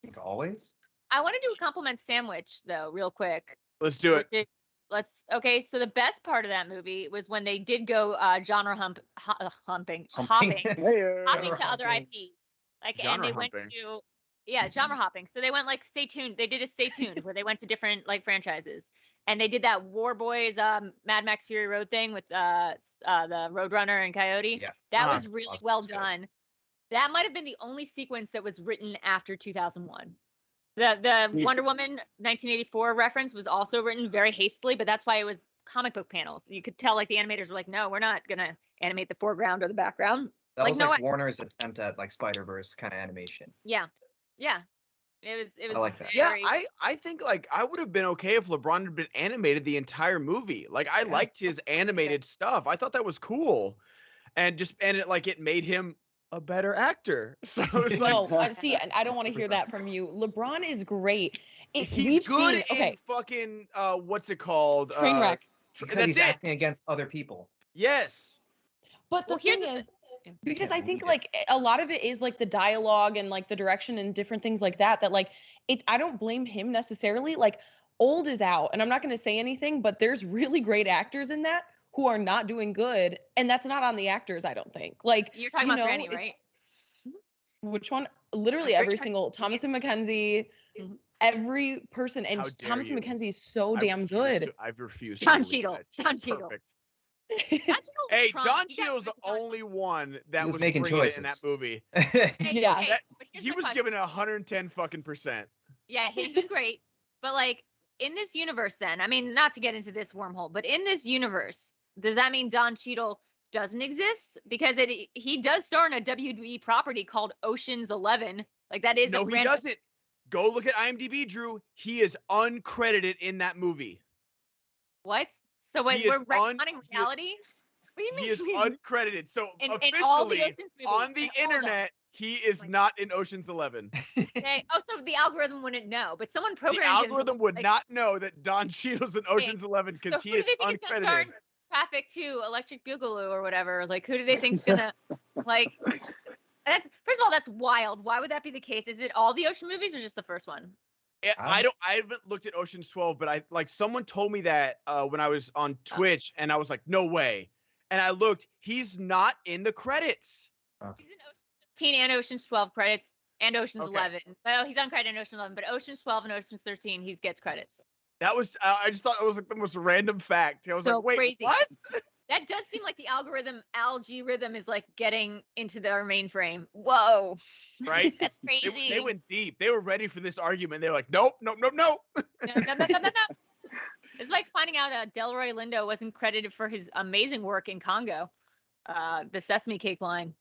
I think always. I want to do a compliment sandwich though, real quick. Let's do it. which is- okay, so the best part of that movie was when they did go genre hopping Humping. Hey, hopping to Genre other hopping. IPs. Like, Genre and they went humping. to, genre hopping. So they went like, stay tuned. They did a stay tuned where they went to different like franchises, and they did that War Boys, Mad Max Fury Road thing with the Roadrunner and Coyote. Yeah. That Uh-huh. was really Awesome. well Good. done. That might have been the only sequence that was written after 2001. The Wonder Woman 1984 reference was also written very hastily, but that's why it was comic book panels. You could tell like the animators were like, no, we're not gonna animate the foreground or the background. That Like, was no, like Warner's attempt at like Spider-Verse kind of animation. Yeah. It was like that. Yeah, very- I think like I would have been okay if LeBron had been animated the entire movie. Like I liked his animated stuff. I thought that was cool, and it made him a better actor. So it's like No, see, and I don't want to hear that from you. LeBron is great. he's We've good seen- okay, in fucking what's it called? Trainwreck. Because That's he's it. acting against other people. Yes. But the Well, here's thing the is, because Yeah, I think we like a lot of it is like the dialogue and like the direction and different things like that. That like it, I don't blame him necessarily. Like Old is out, and I'm not going to say anything, but there's really great actors in that who are not doing good, and that's not on the actors. I don't think. Like You're talking you about know, Granny, right? it's- Which one? Literally You're every talking- single Thomas and Mackenzie, Mhm. every person, and How dare Thomas and you. Mackenzie is so I damn refuse good. to- I've refused. Don to believe Cheadle. that. She's Don Cheadle. perfect. Don Cheadle was Hey, trying- Don he got Cheadle's the away with Don- only one that was was making bringing it in that choices. movie. Hey, Yeah. okay, That- but here's He my was question. given 110 fucking percent. Yeah, he was great. But like in this universe, then, I mean, not to get into this wormhole, but in this universe, does that mean Don Cheadle doesn't exist? Because he does star in a WWE property called Ocean's 11. Like that is No, a he random- doesn't. Go look at IMDb, Drew. He is uncredited in that movie. What? So when He is we're retconning reality? What do you mean? He is uncredited. So in officially, all the Ocean's movies, on the in all of them. internet, he is not in Ocean's 11. Okay. Oh, so the algorithm wouldn't know, but someone The programmed him to, algorithm would like, not know that Don Cheadle's in Ocean's 11 because so he who is do they think is gonna star uncredited. in Traffic 2, Electric Boogaloo, or whatever? Like, who do they think's gonna like? That's first of all, that's wild. Why would that be the case? Is it all the Ocean movies or just the first one? I haven't looked at Ocean's 12, but someone told me that when I was on Twitch, and I was like, no way. And I looked, he's not in the credits. He's in Ocean's 13 and Ocean's 12 credits and Ocean's 11. Well, he's uncredited in Ocean's 11, but Ocean's 12 and Ocean's 13, he gets credits. That was, I just thought it was like the most random fact. I was So like, wait, crazy. what? That does seem like the algorithm is like getting into their mainframe. Whoa. Right? That's crazy. They went deep. They were ready for this argument. They were like, nope. No. It's like finding out Delroy Lindo wasn't credited for his amazing work in Congo, the Sesame Cake line.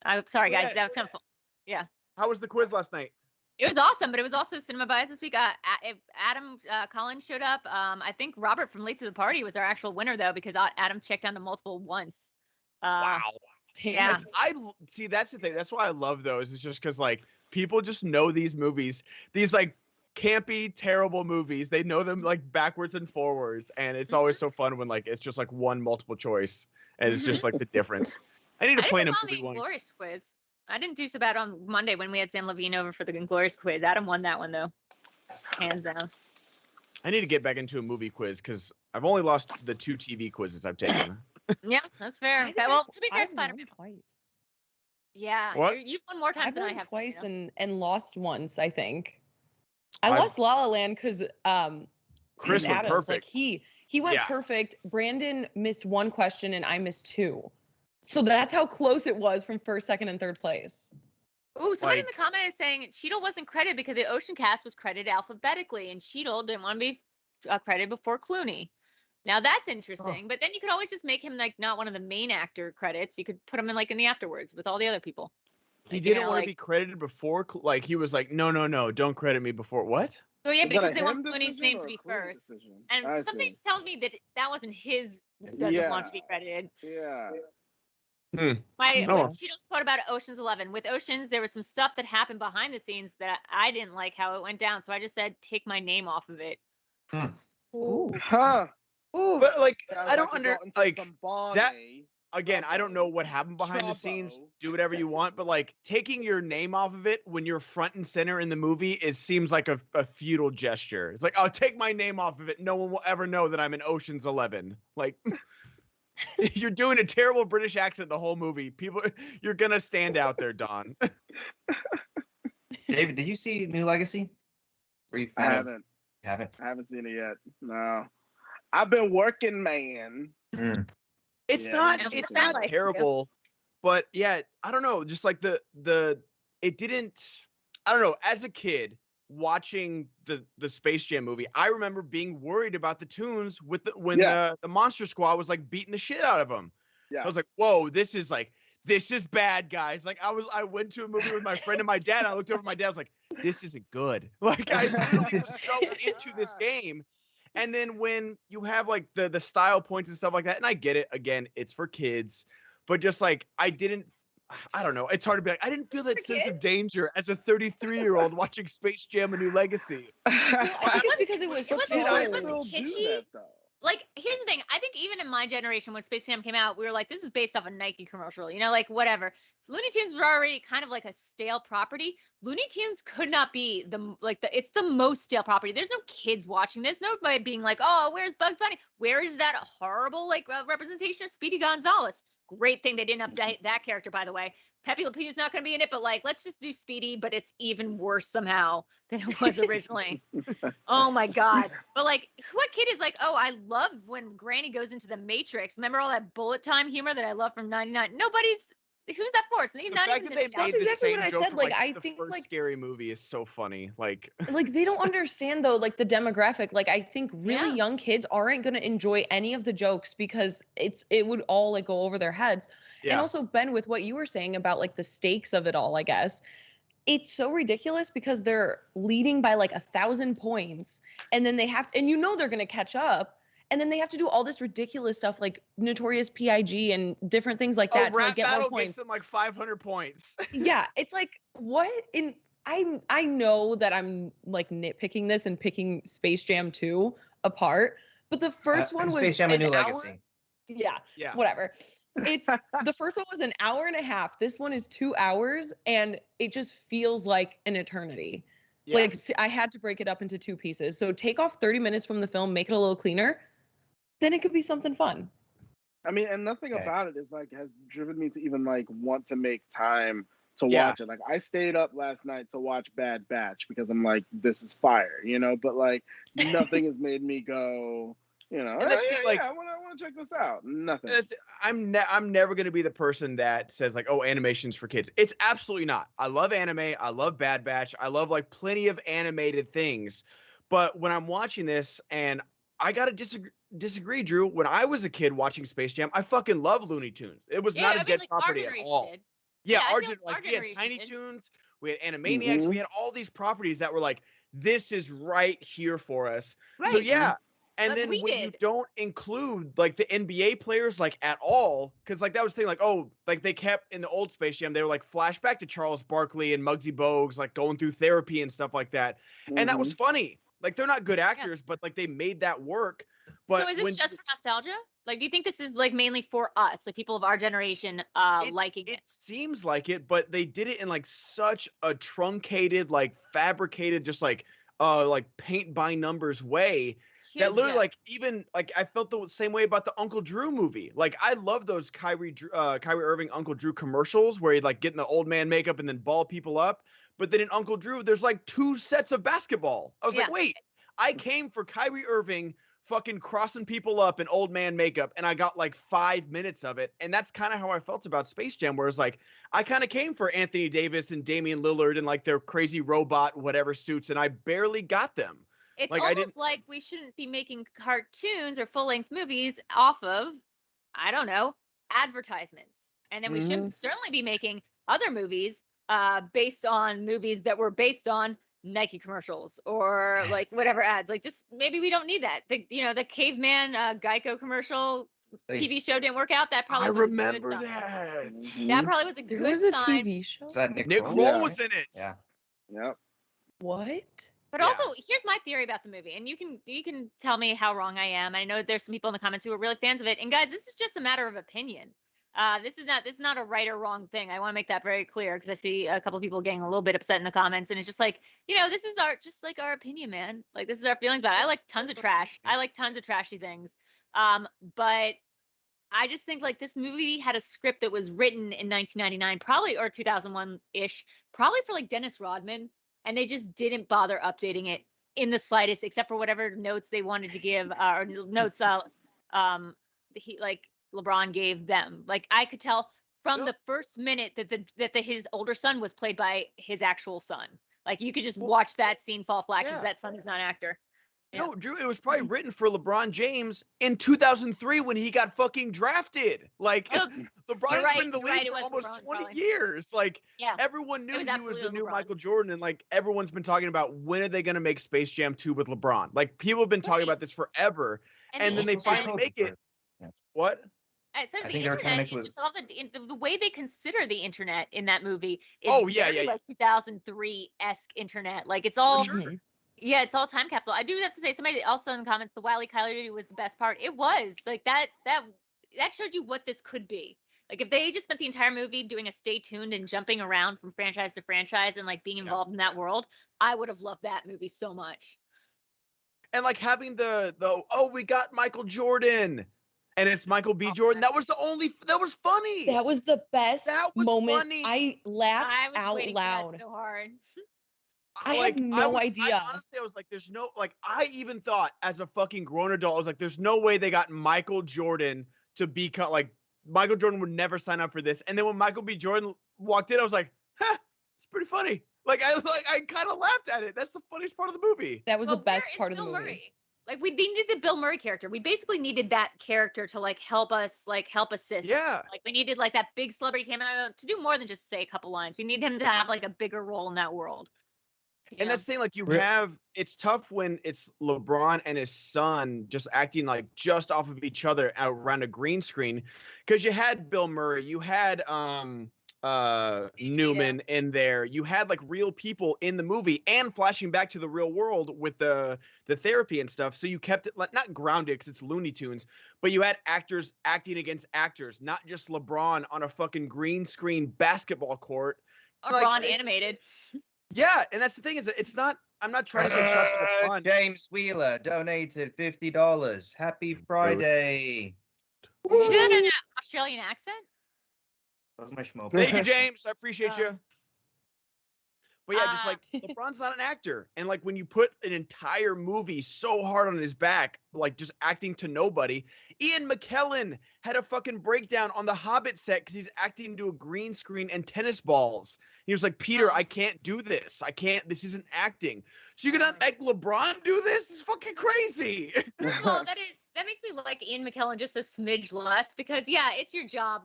I'm sorry, guys. Yeah. That was kind of fun. Yeah. How was the quiz last night? It was awesome, but it was also cinema bias this week. Adam Collins showed up. I think Robert from Late to the Party was our actual winner, though, because Adam checked down to multiple once. Wow. Yeah. I see. That's the thing. That's why I love those. It's just because like people just know these movies. These like campy, terrible movies. They know them like backwards and forwards, and it's always so fun when like it's just like one multiple choice, and it's just like the difference. I need to play in a movie the one. Glorious quiz. I didn't do so bad on Monday when we had Sam Levine over for the Glorious quiz. Adam won that one though, hands down. I need to get back into a movie quiz because I've only lost the 2 TV quizzes I've taken. Yeah, that's fair. Okay, well, to be fair, Spider-Man twice. Yeah, What? you've won more times I've than I won have. twice Sabrina. and lost once, I think. I I've- lost La La Land because Chris went Adams, perfect. like he went Yeah. perfect. Brandon missed 1 question and I missed 2. So that's how close it was from first, second, and third place. Ooh, someone in Like- the comment is saying Cheadle wasn't credited because the Ocean cast was credited alphabetically, and Cheadle didn't want to be credited before Clooney. Now that's interesting, but then you could always just make him like not one of the main actor credits. You could put him in like in the afterwards with all the other people. He Like, you didn't know, want like- to be credited before. Like he was like, no, don't credit me before. What? So yeah, Is that because a they want him Clooney's decision name or to a be Clooney first. decision? And I something's see. telling me that wasn't his doesn't want to be credited. Yeah. My Oh. Cheadle's quote about Ocean's 11. With Oceans, there was some stuff that happened behind the scenes that I didn't like how it went down. So I just said, take my name off of it. Ooh. Huh. But like, Sounds I don't you under got into like some that. Bonnie. Again, I don't know what happened behind the scenes. Trouble. Do whatever you want, but like taking your name off of it when you're front and center in the movie seems like a futile gesture. It's like, I'll take my name off of it. No one will ever know that I'm in Ocean's 11. Like, you're doing a terrible British accent the whole movie. People, you're gonna stand out there, Don. David, did you see New Legacy? I haven't. You haven't? I haven't seen it yet. No. I've been working, man. It's Yeah. not. And It's what's that not like? terrible, but yeah, I don't know. Just like it didn't. I don't know. As a kid watching the Space Jam movie, I remember being worried about the tunes with when Yeah. the Monster Squad was like beating the shit out of them. Yeah. I was like, whoa, this is bad, guys. Like I went to a movie with my friend and my dad. And I looked over at my dad. I was like, this isn't good. Like I literally was so into this game. And then when you have like the style points and stuff like that, and I get it, again, it's for kids, but just like I don't know. It's hard to be like, I didn't feel that sense of danger as a 33-year-old watching Space Jam: A New Legacy. I think it's because it was It wasn't- so. it I wasn't still do kitschy. that, though. Like, here's the thing. I think even in my generation, when Space Jam came out, we were like, this is based off a Nike commercial, like whatever. Looney Tunes were already kind of like a stale property. Looney Tunes could not be it's the most stale property. There's no kids watching this. Nobody being like, oh, where's Bugs Bunny? Where is that horrible representation of Speedy Gonzalez? Great thing they didn't update that character, by the way. Pepe Le Pew's not going to be in it, but like, let's just do Speedy, but it's even worse somehow than it was originally. Oh my God. But like, what kid is like, oh, I love when Granny goes into the Matrix. Remember all that bullet time humor that I love from 99? Who's that for? It's The not fact even that they nostalgic. made the exactly same what I joke said, from, like, I the think, first like- Scary Movie is so funny. Like They don't understand though, like the demographic. Like I think really Yeah. young kids aren't gonna enjoy any of the jokes because it would all like go over their heads. yeah. And also Ben, with what you were saying about like the stakes of it all, I guess it's so ridiculous because they're leading by like 1,000 points, and then they have and they're going to catch up, and then they have to do all this ridiculous stuff like Notorious PIG and different things like that to like rap get more battle points. gets them like 500 points. Yeah, it's like what in I know that I'm like nitpicking this and picking Space Jam 2 apart, but the first one was Space Jam: A New an hour. Legacy. Yeah. Whatever. It's the first one was an hour and a half. This one is 2 hours, and it just feels like an eternity. Yeah. Like I had to break it up into 2 pieces. So take off 30 minutes from the film, make it a little cleaner, then it could be something fun. I mean, and nothing Okay. about it is like has driven me to even like want to make time to Yeah. watch it. Like I stayed up last night to watch Bad Batch because I'm like, this is fire, but like nothing has made me go, And that's the thing, like, I want to check this out. Nothing. I'm never going to be the person that says like, oh, animation's for kids. It's absolutely not. I love anime. I love Bad Batch. I love like plenty of animated things. But when I'm watching this, and I got to disagree, Drew. When I was a kid watching Space Jam, I fucking love Looney Tunes. It was not a dead like, property at all. did. Yeah, I our feel like our we had generation Tiny did. Toons, we had Animaniacs, we had all these properties that were like, this is right here for us. Right. So yeah. And Like then we when you did. don't include like the NBA players like at all, because like that was the thing, like, oh, like they kept in the old Space Jam, they were like flashback to Charles Barkley and Muggsy Bogues, like going through therapy and stuff like that. And that was funny. Like they're not good actors, but like they made that work. But so is this just for nostalgia? Like, do you think this is like mainly for us, like people of our generation, liking it? It seems like it, but they did it in like such a truncated, like fabricated, just like paint by numbers way. That literally, like, even like I felt the same way about the Uncle Drew movie. Like, I love those Kyrie Irving Uncle Drew commercials where he'd like get in the old man makeup and then ball people up. But then in Uncle Drew, there's like 2 sets of basketball. I was like, wait, I came for Kyrie Irving fucking crossing people up in old man makeup, and I got like 5 minutes of it. And that's kind of how I felt about Space Jam, where it's like I kind of came for Anthony Davis and Damian Lillard and like their crazy robot whatever suits, and I barely got them. It's like, almost like we shouldn't be making cartoons or full-length movies off of, I don't know, advertisements. And then we should certainly be making other movies based on movies that were based on Nike commercials or like whatever ads. Like, just maybe we don't need that. The caveman Geico commercial TV show didn't work out. That probably was remember a good that. sign. That probably was a There good was a sign. TV show. Is that Nick Kroll was in it. Yeah. Yep. What? But also, here's my theory about the movie, and you can tell me how wrong I am. I know there's some people in the comments who are really fans of it. And guys, this is just a matter of opinion. This is not a right or wrong thing. I want to make that very clear because I see a couple of people getting a little bit upset in the comments, and it's just like, this is our opinion, man. Like, this is our feelings about it. I like tons of trash. I like tons of trashy things. But I just think like this movie had a script that was written in 1999, probably, or 2001-ish, probably for like Dennis Rodman. And they just didn't bother updating it in the slightest, except for whatever notes they wanted to give, or notes LeBron gave them. Like, I could tell from the first minute that his older son was played by his actual son. Like, you could just watch that scene fall flat because that son is not an actor. No, Drew, it was probably written for LeBron James in 2003 when he got fucking drafted. Like, LeBron has been in the league for almost LeBron, 20 years. Like, everyone knew he was the new Michael Jordan, and like everyone's been talking about when are they going to make Space Jam 2 with LeBron? Like, people have been talking about this forever, and then they finally make it. What? I said the internet is just all the way they consider the internet in that movie is like 2003-esque internet. Like, it's all yeah, it's all time capsule. I do have to say, somebody also in the comments, the Wile E. Coyote was the best part. It was like that showed you what this could be. Like, if they just spent the entire movie doing a stay tuned and jumping around from franchise to franchise and like being involved in that world, I would have loved that movie so much. And like having we got Michael Jordan. And it's Michael B. Jordan. That was that was funny. That was the best moment. Funny. I laughed out loud. For that so hard. I had no idea. Honestly, I was like, there's no, like, I even thought as a fucking grown adult, I was like, there's no way they got Michael Jordan to be like, Michael Jordan would never sign up for this. And then when Michael B. Jordan walked in, I was like, it's pretty funny. I kind of laughed at it. That's the funniest part of the movie. That was the best part of the movie. Murray? Like we needed the Bill Murray character. We basically needed that character to like help us, like help assist. Yeah. Like we needed like that big celebrity cameo to do more than just say a couple lines. We needed him to have like a bigger role in that world. And that's the thing, like it's tough when it's LeBron and his son just acting like just off of each other around a green screen, because you had Bill Murray, you had Newman in there, you had like real people in the movie and flashing back to the real world with the therapy and stuff. So you kept it like not grounded because it's Looney Tunes, but you had actors acting against actors, not just LeBron on a fucking green screen basketball court. Or like, Ron animated. Yeah, and that's the thing, is it's not. I'm not trying to say trust the fun. James Wheeler donated $50. Happy Friday. You did an Australian accent? That was my schmo. Thank you, James. I appreciate you. But yeah, just Uh, like LeBron's not an actor, and like when you put an entire movie so hard on his back, like just acting to nobody. Ian McKellen had a fucking breakdown on the Hobbit set because he's acting to a green screen and tennis balls. He was like, Peter, I can't do this. I can't. This isn't acting. So you're gonna make LeBron do this? It's fucking crazy. Well, that makes me like Ian McKellen just a smidge less because yeah, it's your job.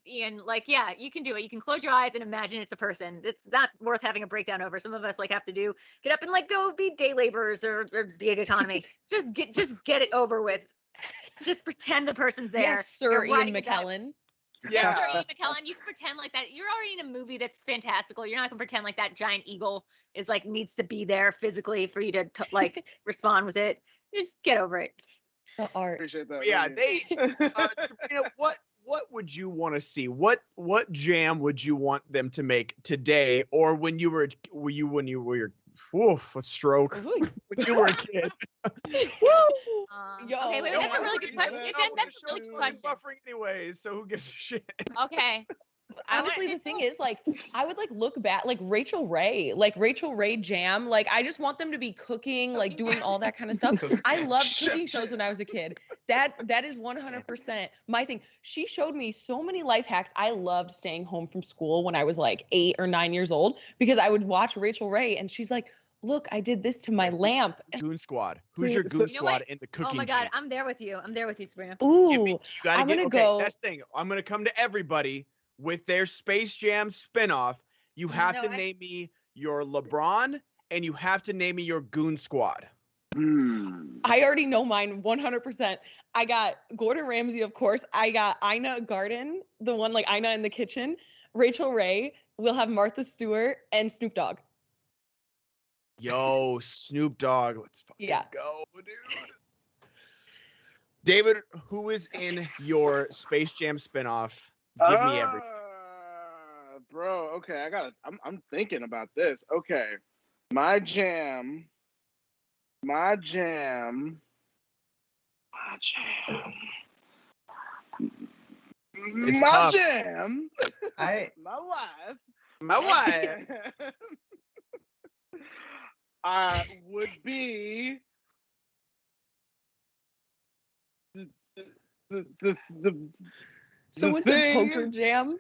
Ian, like, yeah, you can do it. You can close your eyes and imagine it's a person. It's not worth having a breakdown over. Some of us like have to get up and like go be day laborers or gig economy. just get it over with. Just pretend the person's there. Yes, sir, You're Ian right, McKellen. Yes, sir, Ian McKellen. You can pretend like that. You're already in a movie that's fantastical. You're not gonna pretend like that giant eagle is like needs to be there physically for you to like respond with it. Just get over it. The art. Appreciate that. But yeah, really. Sabrina, what would you want to see? What jam would you want them to make today, or when you were what stroke when you were a kid? Yo, okay, wait, that's a really good question. That's a really good question. Buffering anyways, so who gives a shit? Okay. Honestly, the thing is, like, I would like look back, like Rachel Ray jam. Like, I just want them to be cooking, like doing all that kind of stuff. I loved cooking shows when I was a kid. That is 100% my thing. She showed me so many life hacks. I loved staying home from school when I was like 8 or 9 years old because I would watch Rachel Ray and she's like, look, I did this to my lamp. Goon Squad. Who's your Goon Squad in the cooking? Oh my God, jam? I'm there with you. Sabrina. Ooh, You gotta I'm gonna okay, go. that's the thing. I'm gonna come to everybody with their Space Jam spinoff. You have to name me your LeBron, and you have to name me your Goon Squad. I already know mine 100%. I got Gordon Ramsay, of course. I got Ina Garten, the one like Ina in the kitchen. Rachel Ray. We'll have Martha Stewart and Snoop Dogg. Yo, Snoop Dogg. Let's fucking go, dude. David, who is in your Space Jam spinoff? Give me everything. Bro, okay, I'm thinking about this. Okay. My jam. It's my tough. jam. My wife. Would be the So it's a poker jam.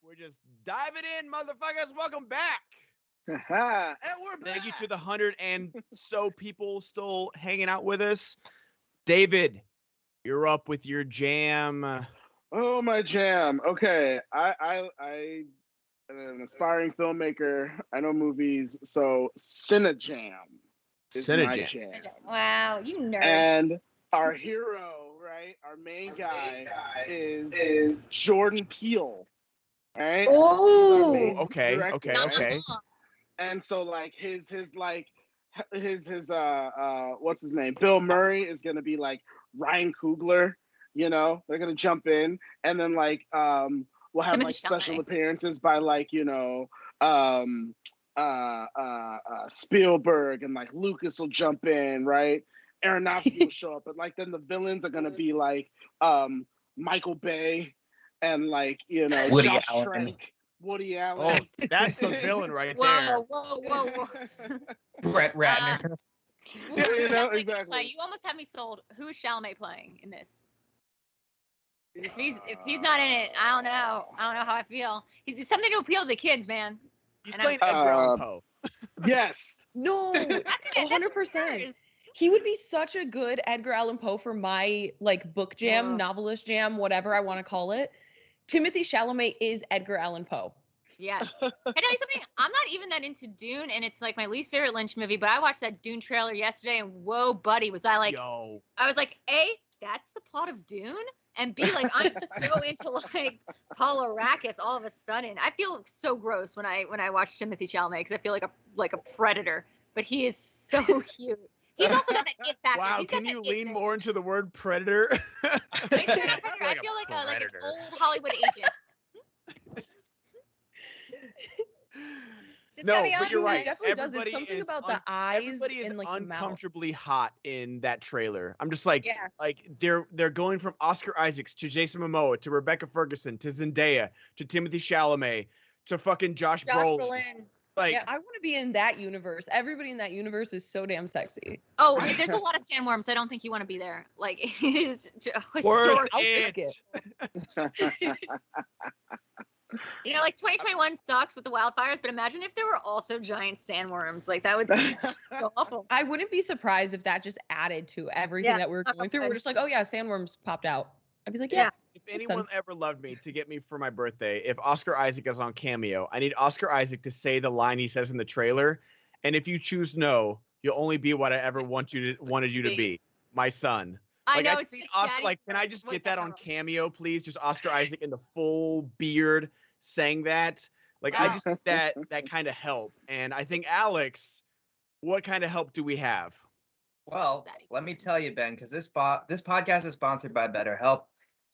We're just diving in, motherfuckers. Welcome back And we're Thank you back. to the 100 and so people still hanging out with us. David, you're up with your jam. Oh, my jam. Okay, I am an aspiring filmmaker. I know movies, so Cinejam is my Cinejam. jam. Wow, you nerds. And our hero, right? Our main guy is Jordan Peele, right? Oh, Main okay, director, okay, right? okay. And so like his what's his name? Bill Murray is gonna be like Ryan Coogler, you know, they're gonna jump in, and then like we'll have Timothy like special Chalamet. appearances by like, Spielberg, and like Lucas will jump in, right? Aronofsky will show up, but like then the villains are gonna be like Michael Bay and like, Woody Josh Allen. Trank, Woody Oh, Allen. that's the villain right there. Whoa. Brett Ratner. Who Yeah, is Chalamet exactly. gonna play? You almost have me sold. Who is Chalamet playing in this? If he's not in it, I don't know. I don't know how I feel. He's something to appeal to the kids, man. He's And playing Edgar Allan Uh, Poe. Yes. No, That's it. That's 100%. yours. He would be such a good Edgar Allan Poe for my like book jam, Whoa. novelist jam, whatever I want to call it. Timothy Chalamet is Edgar Allan Poe. Yes. Can I tell you something? I'm not even that into Dune, and it's like my least favorite Lynch movie. But I watched that Dune trailer yesterday, and whoa, buddy, was I like, Yo. I was like, A, that's the plot of Dune, and B, like I'm so into like Paul Arrakis all of a sudden. I feel so gross when I watch Timothy Chalamet because I feel like a predator. But he is so cute. He's also got that it factor. Wow, He's got can that you it lean thing. more into the word predator? He's not a predator. I Like a feel like an predator. old Hollywood agent. Just No, gotta be but honest, you're He right. definitely does. Everybody It's something is about the eyes everybody is and like the mouth. uncomfortably hot in that trailer. I'm just like, Yeah. like they're going from Oscar Isaacs to Jason Momoa to Rebecca Ferguson to Zendaya to Timothy Chalamet to fucking Josh Brolin. Like, Yeah, I want to be in that universe. Everybody in that universe is so damn sexy. Oh, there's a lot of sandworms. I don't think you want to be there. Like it is word I'll it. risk You know, like 2021 sucks with the wildfires, but imagine if there were also giant sandworms. Like that would be so awful. I wouldn't be surprised if that just added to everything Yeah, that we're going through. We're okay. just like, oh yeah, sandworms popped out. I'd be like, Yeah. yeah. If Makes anyone sense. ever loved me to get me for my birthday, if Oscar Isaac is on Cameo, I need Oscar Isaac to say the line he says in the trailer. And if you choose no, you'll only be what I ever wanted you to be, my son. I Like, know I it's think just Oscar, daddy like, can I friend. just Wait, get that that's on not- Cameo, please? Just Oscar Isaac in the full beard saying that. Like, I Wow. just need that kind of help. And I think Alex, what kind of help do we have? Well, Daddy. let me tell you, Ben, because this podcast is sponsored by BetterHelp.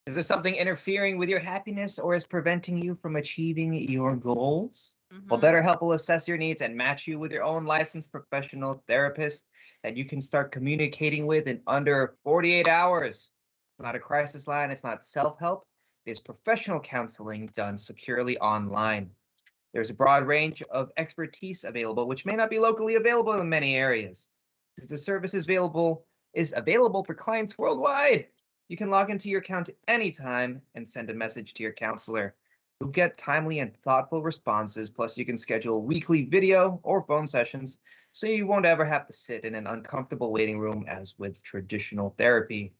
Is there something interfering with your happiness or is preventing you from achieving your goals? Well, Mhm. BetterHelp will assess your needs and match you with your own licensed professional therapist that you can start communicating with in under 48 hours. It's not a crisis line, it's not self-help. It's professional counseling done securely online. There's a broad range of expertise available, which may not be locally available in many areas. Because the service is available for clients worldwide. You can log into your account anytime and send a message to your counselor. You'll get timely and thoughtful responses, plus you can schedule weekly video or phone sessions, so you won't ever have to sit in an uncomfortable waiting room as with traditional therapy.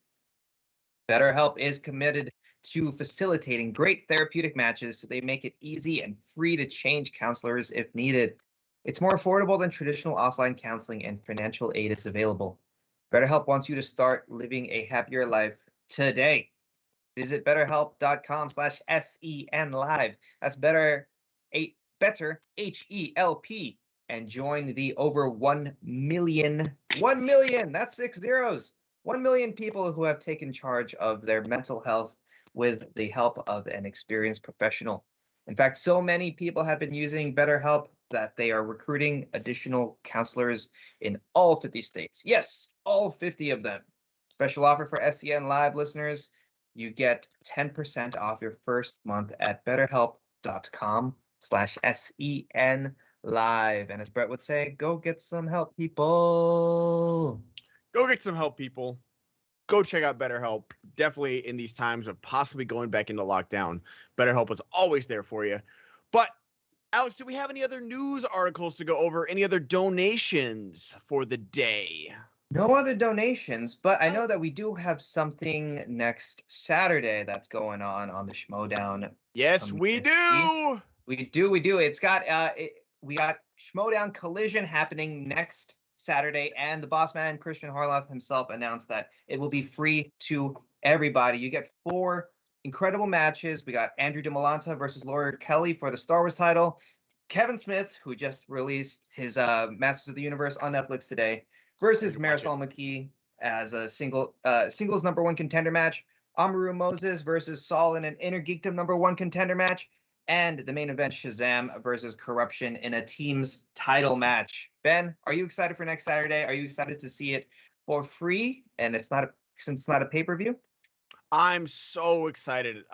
BetterHelp is committed to facilitating great therapeutic matches, so they make it easy and free to change counselors if needed. It's more affordable than traditional offline counseling, and financial aid is available. BetterHelp wants you to start living a happier life today. Visit betterhelp.com/SEN live. That's better HELP, and join the over 1 million, that's 6 zeros, 1 million people who have taken charge of their mental health with the help of an experienced professional. In fact, so many people have been using BetterHelp that they are recruiting additional counselors in all 50 states. Yes, all 50 of them. Special offer for SEN Live listeners. You get 10% off your first month at betterhelp.com/SEN live. And as Brett would say, go get some help, people. Go get some help, people. Go check out BetterHelp. Definitely in these times of possibly going back into lockdown, BetterHelp is always there for you. But Alex, do we have any other news articles to go over? Any other donations for the day? No other donations, but I Oh. know that we do have something next Saturday that's going on the Schmoedown. Yes, we do. We do. It's got we got Schmoedown Collision happening next Saturday, and the boss man Kristian Harloff himself announced that it will be free to everybody. You get 4 incredible matches. We got Andrew DeMolanta versus Laura Kelly for the Star Wars title. Kevin Smith, who just released his Masters of the Universe on Netflix today, versus Marisol McKee as a singles #1 contender match. Amaru Moses versus Saul in an Inner Geekdom #1 contender match. And the main event, Shazam versus Corruption in a team's title match. Ben, are you excited for next Saturday? Are you excited to see it for free? And since it's not a pay-per-view? I'm so excited.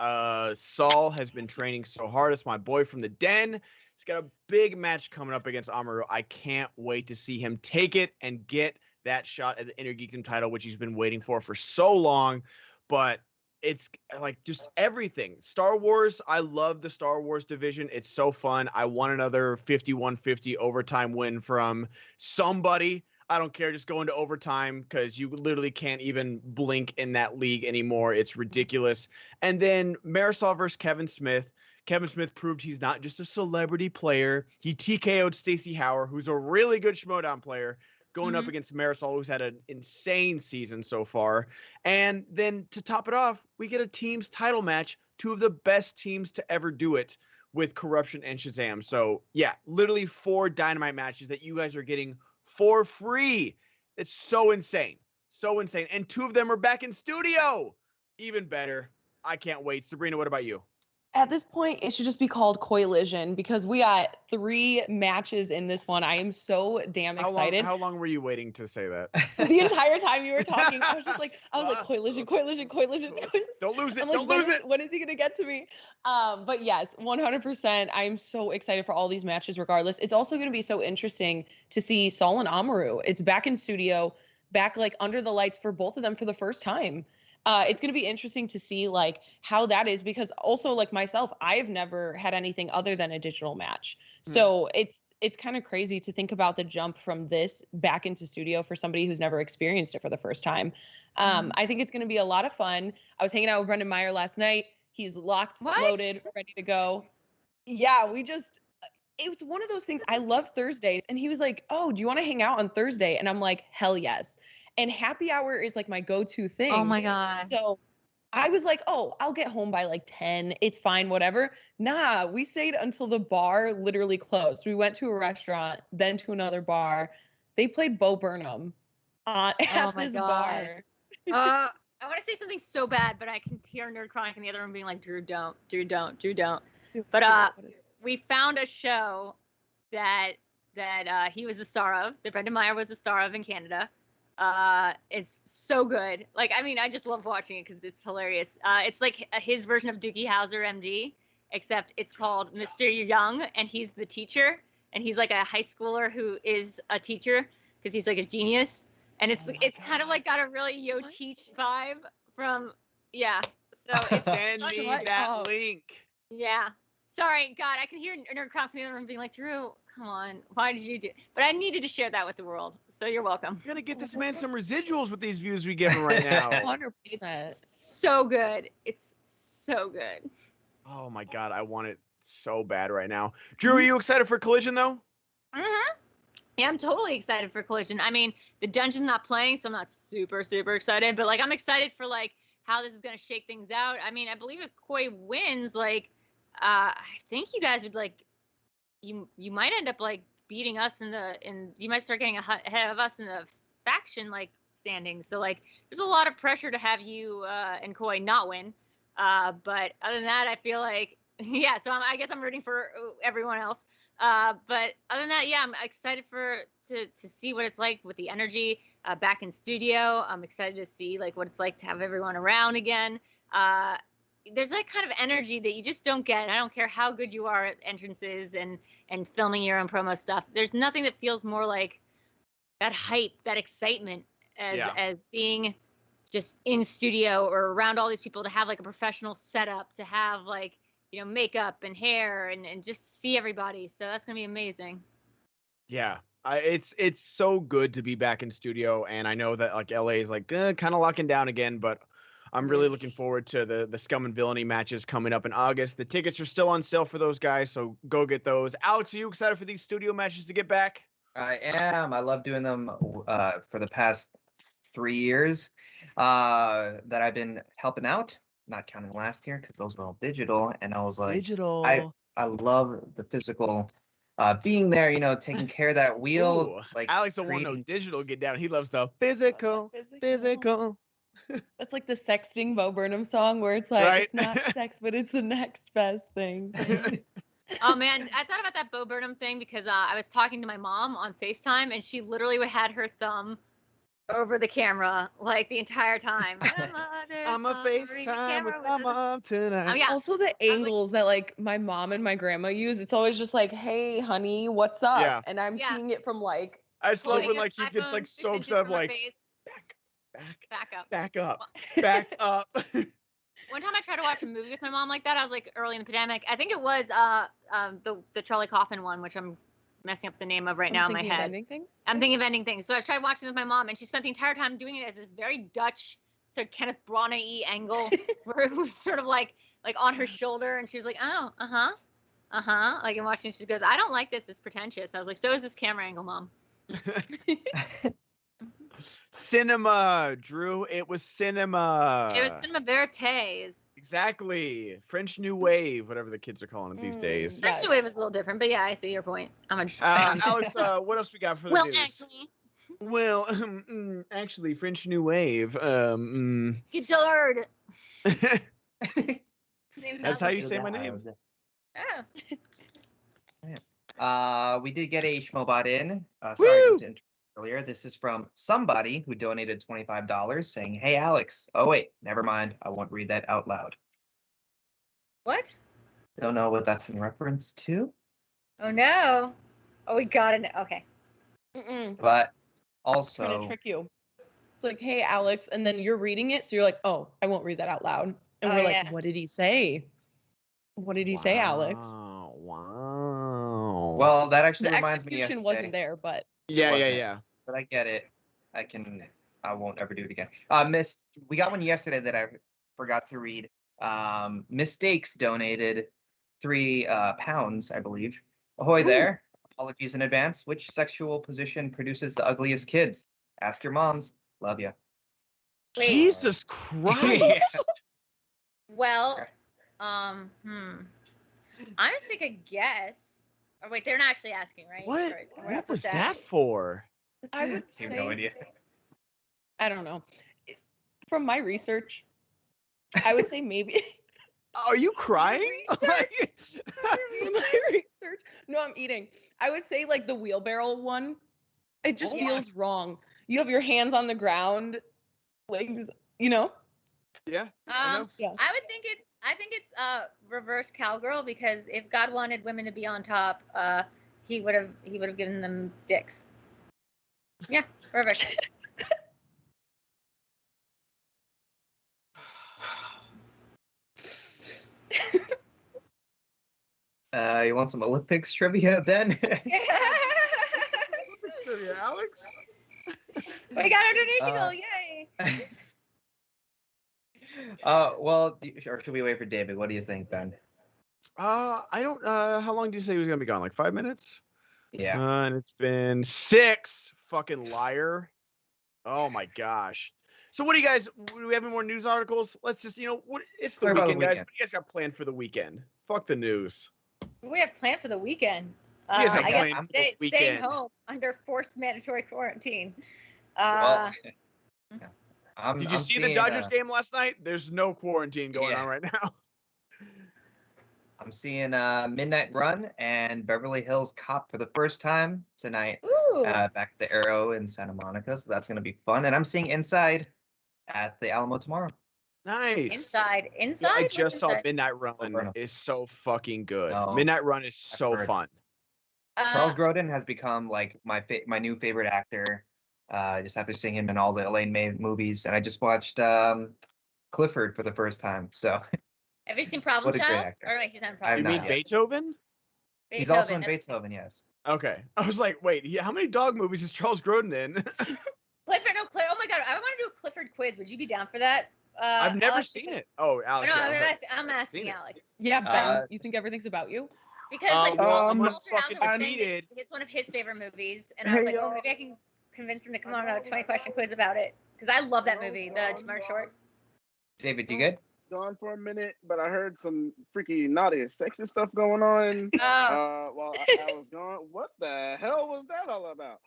Saul has been training so hard. It's my boy from the Den. He's got a big match coming up against Amaru. I can't wait to see him take it and get that shot at the Inner Geekdom title, which he's been waiting for so long. But it's like just everything. Star Wars, I love the Star Wars division. It's so fun. I want another 51-50 overtime win from somebody. I don't care. Just go into overtime because you literally can't even blink in that league anymore. It's ridiculous. And then Marisol versus Kevin Smith. Kevin Smith proved he's not just a celebrity player. He TKO'd Stacey Hauer, who's a really good Schmoedown player, going up against Marisol, who's had an insane season so far. And then to top it off, we get a team's title match, 2 of the best teams to ever do it with Corruption and Shazam. So yeah, literally 4 Dynamite matches that you guys are getting for free. It's so insane. So insane. And 2 of them are back in studio. Even better. I can't wait. Sabrina, what about you? At this point, it should just be called Collision because we got 3 matches in this one. I am so damn excited. How long were you waiting to say that? The entire time you were talking, I was like, Collision. Don't lose it. I'm like, Don't lose it. When is he gonna get to me? But yes, 100%. I'm so excited for all these matches. Regardless, it's also gonna be so interesting to see Saul and Amaru. It's back in studio, back like under the lights for both of them for the first time. It's going to be interesting to see like how that is because also like myself, I've never had anything other than a digital match. So it's kind of crazy to think about the jump from this back into studio for somebody who's never experienced it for the first time. I think it's going to be a lot of fun. I was hanging out with Brendan Meyer last night. He's locked, loaded, ready to go. Yeah, it was one of those things. I love Thursdays. And he was like, oh, do you want to hang out on Thursday? And I'm like, hell yes. And happy hour is like my go-to thing. Oh my God. So I was like, oh, I'll get home by like 10. It's fine, whatever. Nah, we stayed until the bar literally closed. We went to a restaurant, then to another bar. They played Bo Burnham at this bar. I want to say something so bad, but I can hear Nerd Chronic in the other room being like, Drew, don't. But we found a show that he was the star of, that Brendan Meyer was the star of in Canada. It's so good. Like, I mean, I just love watching it because it's hilarious. It's like his version of Doogie Howser, MD, except it's called Mr. Young, and he's the teacher, and he's like a high schooler who is a teacher because he's like a genius, and it's kind of like got a really Yo Teach vibe from So it's send me that link. Yeah. Sorry, God, I can hear Nerd Chronic in the other room being like, Drew, come on, why did you do? But I needed to share that with the world, so you're welcome. You gotta get this man some residuals with these views we give him right now. 100%. It's so good. It's so good. Oh my God, I want it so bad right now. Drew, are you excited for Collision though? Yeah, I'm totally excited for Collision. I mean, the dungeon's not playing, so I'm not super excited, but like I'm excited for like how this is gonna shake things out. I mean, I believe if Koi wins, like I think you guys would like you might end up like beating us in you might start getting ahead of us in the faction like standings. So like there's a lot of pressure to have you and Koi not win. But other than that, I feel like so I guess I'm rooting for everyone else. But other than that, I'm excited to see what it's like with the energy back in studio. I'm excited to see like what it's like to have everyone around again. There's that kind of energy that you just don't get. I don't care how good you are at entrances and filming your own promo stuff. There's nothing that feels more like that hype, that excitement as being just in studio or around all these people, to have like a professional setup, to have like, makeup and hair and just see everybody. So that's gonna be amazing. Yeah. It's so good to be back in studio, and I know that like LA is like kind of locking down again, but I'm really looking forward to the Scum and Villainy matches coming up in August. The tickets are still on sale for those guys, so go get those. Alex, are you excited for these studio matches to get back? I am. I love doing them for the past 3 years that I've been helping out, not counting last year because those were all digital. And I was like, Digital. I love the physical being there, taking care of that wheel. Ooh, Like Alex don't want no digital get down. He loves the physical. That's like the sexting Bo Burnham song where it's like, Right? it's not sex, but it's the next best thing. Oh man, I thought about that Bo Burnham thing because I was talking to my mom on FaceTime and she literally had her thumb over the camera like the entire time. I'm a FaceTime with my mom tonight. Oh yeah. Also the angles that like my mom and my grandma use, it's always just like, hey honey, what's up? Yeah. And I'm seeing it from like I just love holding when his like he gets iPhone like 6 so inches upset from her like face. Back up. back up. Back up. One time I tried to watch a movie with my mom like that. I was like early in the pandemic. I think it was the Charlie Kaufman one, which I'm messing up the name of right now in my head. I'm thinking of ending things. So I tried watching with my mom, and she spent the entire time doing it at this very Dutch, sort of Kenneth Branagh-y angle, where it was sort of like on her shoulder, and she was like, oh, like and watching. She goes, I don't like this. It's pretentious. I was like, so is this camera angle, Mom. Cinema, Drew. It was cinema. It was cinema verite. Exactly. French New Wave, whatever the kids are calling it these days. French New Wave is a little different, but yeah, I see your point. I'm a Alex, what else we got for the news? Actually. Well, actually, French New Wave. Goddard. That's how you say my name. Yeah. We did get a Schmoebot in. Sorry to interrupt earlier. This is from somebody who donated $25 saying, hey, Alex. Oh, wait, never mind. I won't read that out loud. What? Don't know what that's in reference to. Oh, no. Oh, we got it. Okay. But also... trying to trick you. It's like, hey, Alex, and then you're reading it, so you're like, oh, I won't read that out loud. And we're like, what did he say? What did he say, Alex? Wow. Well, that actually the reminds me. The execution wasn't there, but yeah. But I get it. I won't ever do it again. We got one yesterday that I forgot to read. Mistakes donated £3, I believe. Ahoy there. Apologies in advance. Which sexual position produces the ugliest kids? Ask your moms. Love you. Jesus Christ. Well, I'm just take a guess. Oh wait, they're not actually asking, right? What? What was that for? I would I have say, no idea. I don't know. From my research, I would say maybe. Are you crying? From my research. No, I'm eating. I would say like the wheelbarrow one. It just feels wrong. You have your hands on the ground, legs, Yeah. Yeah. I think it's reverse cowgirl, because if God wanted women to be on top, he would have given them dicks. Yeah, perfect. You want some Olympics trivia, Ben? Olympics trivia, Alex. We got our donation goal, yay! Well, or should we wait for David? What do you think, Ben? I don't. How long did you say he was gonna be gone? Like 5 minutes? Yeah. And it's been 6. Fucking liar. Oh my gosh. So what do you guys? Do we have any more news articles? Let's just, what? It's the Talk about the weekend, guys. weekend. What do you guys got planned for the weekend? Fuck the news. What do we have planned for the weekend? You guys have I guess planned for the staying weekend. home under forced mandatory quarantine. Well, Did you see the Dodgers game last night? There's no quarantine going on right now. I'm seeing Midnight Run and Beverly Hills Cop for the first time tonight. Ooh. Back at the Arrow in Santa Monica, so that's gonna be fun. And I'm seeing Inside at the Alamo tomorrow. Nice. Inside. Yeah, I just saw Inside? Midnight Run. Is so fucking good. No. Midnight Run is so fun. Charles Grodin has become like my new favorite actor. Just after seeing him in all the Elaine May movies, and I just watched Clifford for the first time. So, Have you seen Problem What a great Child? actor. Or wait, he's not in I have You Problem not mean Child. yet. Beethoven? He's also in that's- Beethoven, yes. Okay. I was like, wait, how many dog movies is Charles Grodin in? Clifford, no, oh my God, I want to do a Clifford quiz. Would you be down for that? I've never Alex, seen it. Oh, Alex. No, yeah, I was like, I'm asking seen it. Alex. Yeah, Ben, Uh, you think everything's about you? Because like well, I'm Walter fucking Hauser was saying defeated. that it's one of his favorite movies, and I was Hey, like, well, y'all. maybe I can convince him to come on a 20-question quiz about it because I love that movie, the Tomorrow Short. David, you good? Gone for a minute, but I heard some freaky naughty sexy stuff going on Oh, while I was gone. What the hell was that all about?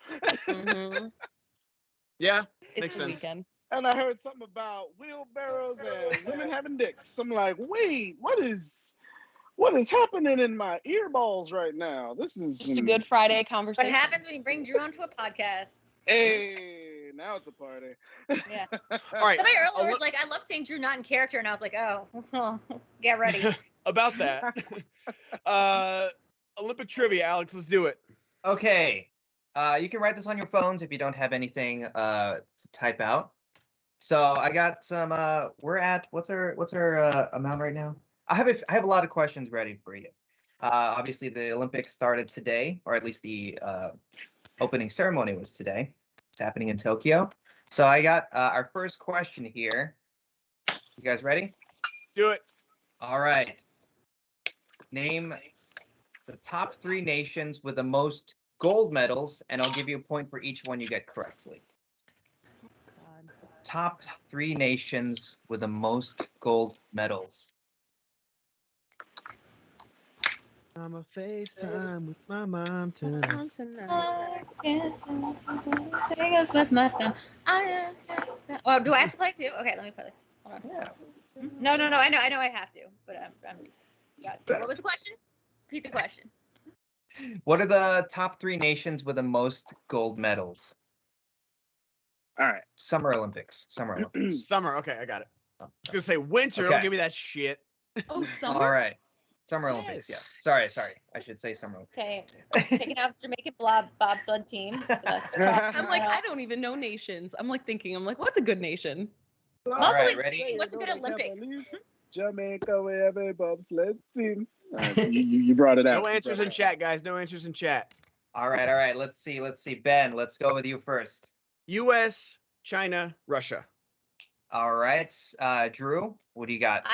Mm-hmm. Yeah, It's makes the sense. weekend. And I heard something about wheelbarrows and women having dicks. I'm like, wait, what is happening in my earballs right now? This is Just a good Friday what conversation. happens when you bring Drew onto a podcast? Hey, now it's a party. Yeah. All right. Somebody earlier Oli- was like, I love seeing Drew not in character, and I was like, oh, well, get ready. About that. Olympic trivia, Alex. Let's do it. Okay. You can write this on your phones if you don't have anything to type out. So I got some. We're at what's our amount right now? I have a lot of questions ready for you. Obviously, the Olympics started today, or at least the opening ceremony was today. It's happening in Tokyo. So I got our first question here. You guys ready? Do it. All right. Name the top 3 nations with the most gold medals, and I'll give you a point for each one you get correctly. God. Top 3 nations with the most gold medals. I'm a FaceTime with my mom tonight. Sing us with my thumb. Oh, do I have to play too? Okay, let me play. Hold on. Yeah. No, I know I have to, but I'm got to. What was the question? Repeat the question. What are the top 3 nations with the most gold medals? All right. Summer Olympics. Summer Olympics. Summer. Okay, I got it. I was gonna say winter. Okay. Don't give me that shit. Oh, summer. All right. Summer Olympics. Yes. Yes. Sorry. I should say Summer Olympics. Okay, taking out Jamaican bobsled team. So that's I'm like, I don't even know nations. I'm like thinking, what's a good nation? All Also, right, like, ready? what's a good Olympic? Jamaica, we have a bobsled team. You brought it out. No answers in chat, guys. No answers in chat. All right. Let's see. Ben, let's go with you first. U.S., China, Russia. All right. Drew, what do you got?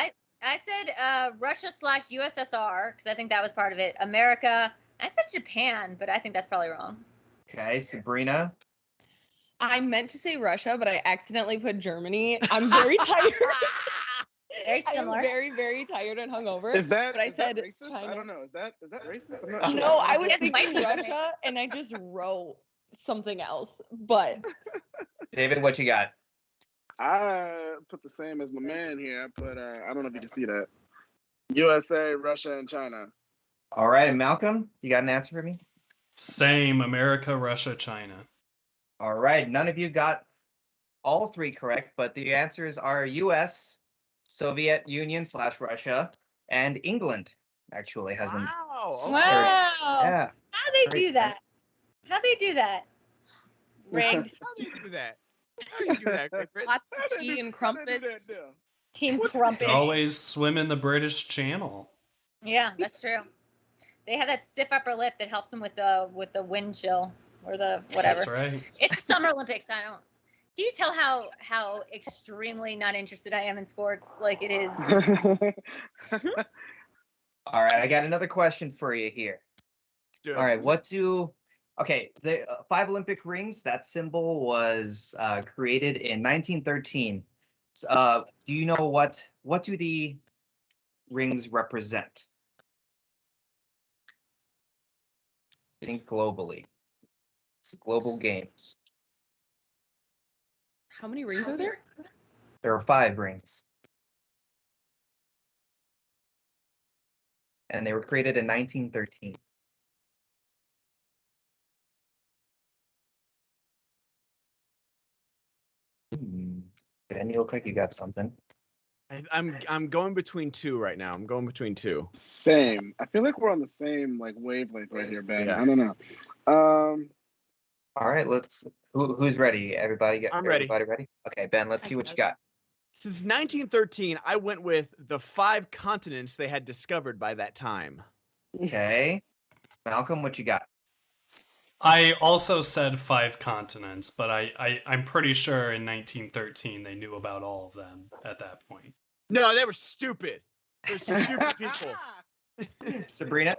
I said Russia/USSR because I think that was part of it. America. I said Japan, but I think that's probably wrong. Okay, Sabrina. I meant to say Russia, but I accidentally put Germany. I'm very tired. Very I am similar. very, very tired and hungover. Is that? But I is that said racist? China. I don't know. Is that racist? I'm not sure. No, I was Yes, it might thinking be. Russia, and I just wrote something else. But David, what you got? I put the same as my man here. I put I don't know if you can see that. USA, Russia, and China. All right, and Malcolm, you got an answer for me? Same. America, Russia, China. All right, none of you got all 3 correct, but the answers are US, Soviet Union / Russia, and England. Actually hasn't. Wow. Okay. Wow. Yeah. How they Great. do that? How they do that? Rigged. How do you do that? How do you do that, Chris? lots How of they tea do- and how they do that crumpets. deal? Team What's Crumpets. They always swim in the British Channel. Yeah, that's true. They have that stiff upper lip that helps them with the wind chill or the whatever. That's right. It's the Summer Olympics. I don't. Can you tell how extremely not interested I am in sports? Like it is. All right, I got another question for you here. Do it. All right, okay, the 5 Olympic rings, that symbol was created in 1913. Do you know what do the rings represent? Think globally. It's global games. How many rings are there? There are 5 rings. And they were created in 1913. Ben, you look like you got something. I'm going between 2 right now. I'm going between 2. Same. I feel like we're on the same wavelength right here, Ben. Yeah. I don't know. All right, who's ready? I'm ready. Everybody ready? Okay, Ben, let's see what you got. Since 1913, I went with the 5 continents they had discovered by that time. Okay. Malcolm, what you got? I also said 5 continents, but I'm pretty sure in 1913 they knew about all of them at that point. No, they were stupid. They're stupid people. Sabrina?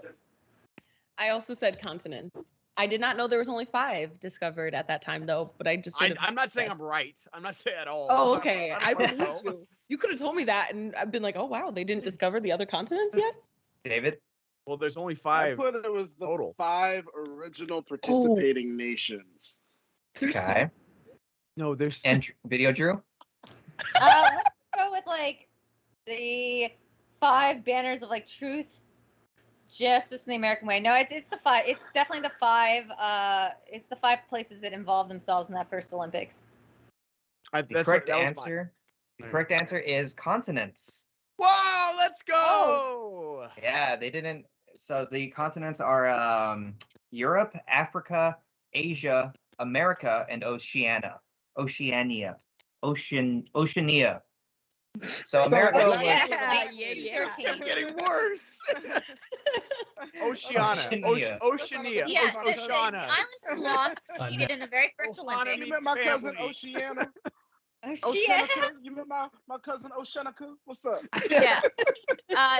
I also said continents. I did not know there was only 5 discovered at that time, though. But I just. I'm not saying I'm right. I'm not saying at all. Oh, okay. I don't believe know. you. You could have told me that, and I've been like, oh wow, they didn't discover the other continents yet. David? Well, there's only I 5 put it was the total. 5 original participating nations. Okay. No, there's. And Video Drew? Let's just go with like the 5 banners of like truth, justice, and the American way. No, it's the 5. It's definitely the 5. It's the 5 places that involved themselves in that first Olympics. The correct answer is continents. Whoa, let's go! Yeah, they didn't. So the continents are Europe, Africa, Asia, America, and Oceania. So America was It's kept getting worse. Oceania. Oceania. Yeah, the Oceania. island from Lost competed in the very first Ohana Olympics. You met my cousin Oceana? Oceania. You met my cousin Oceanica? What's up? Yeah.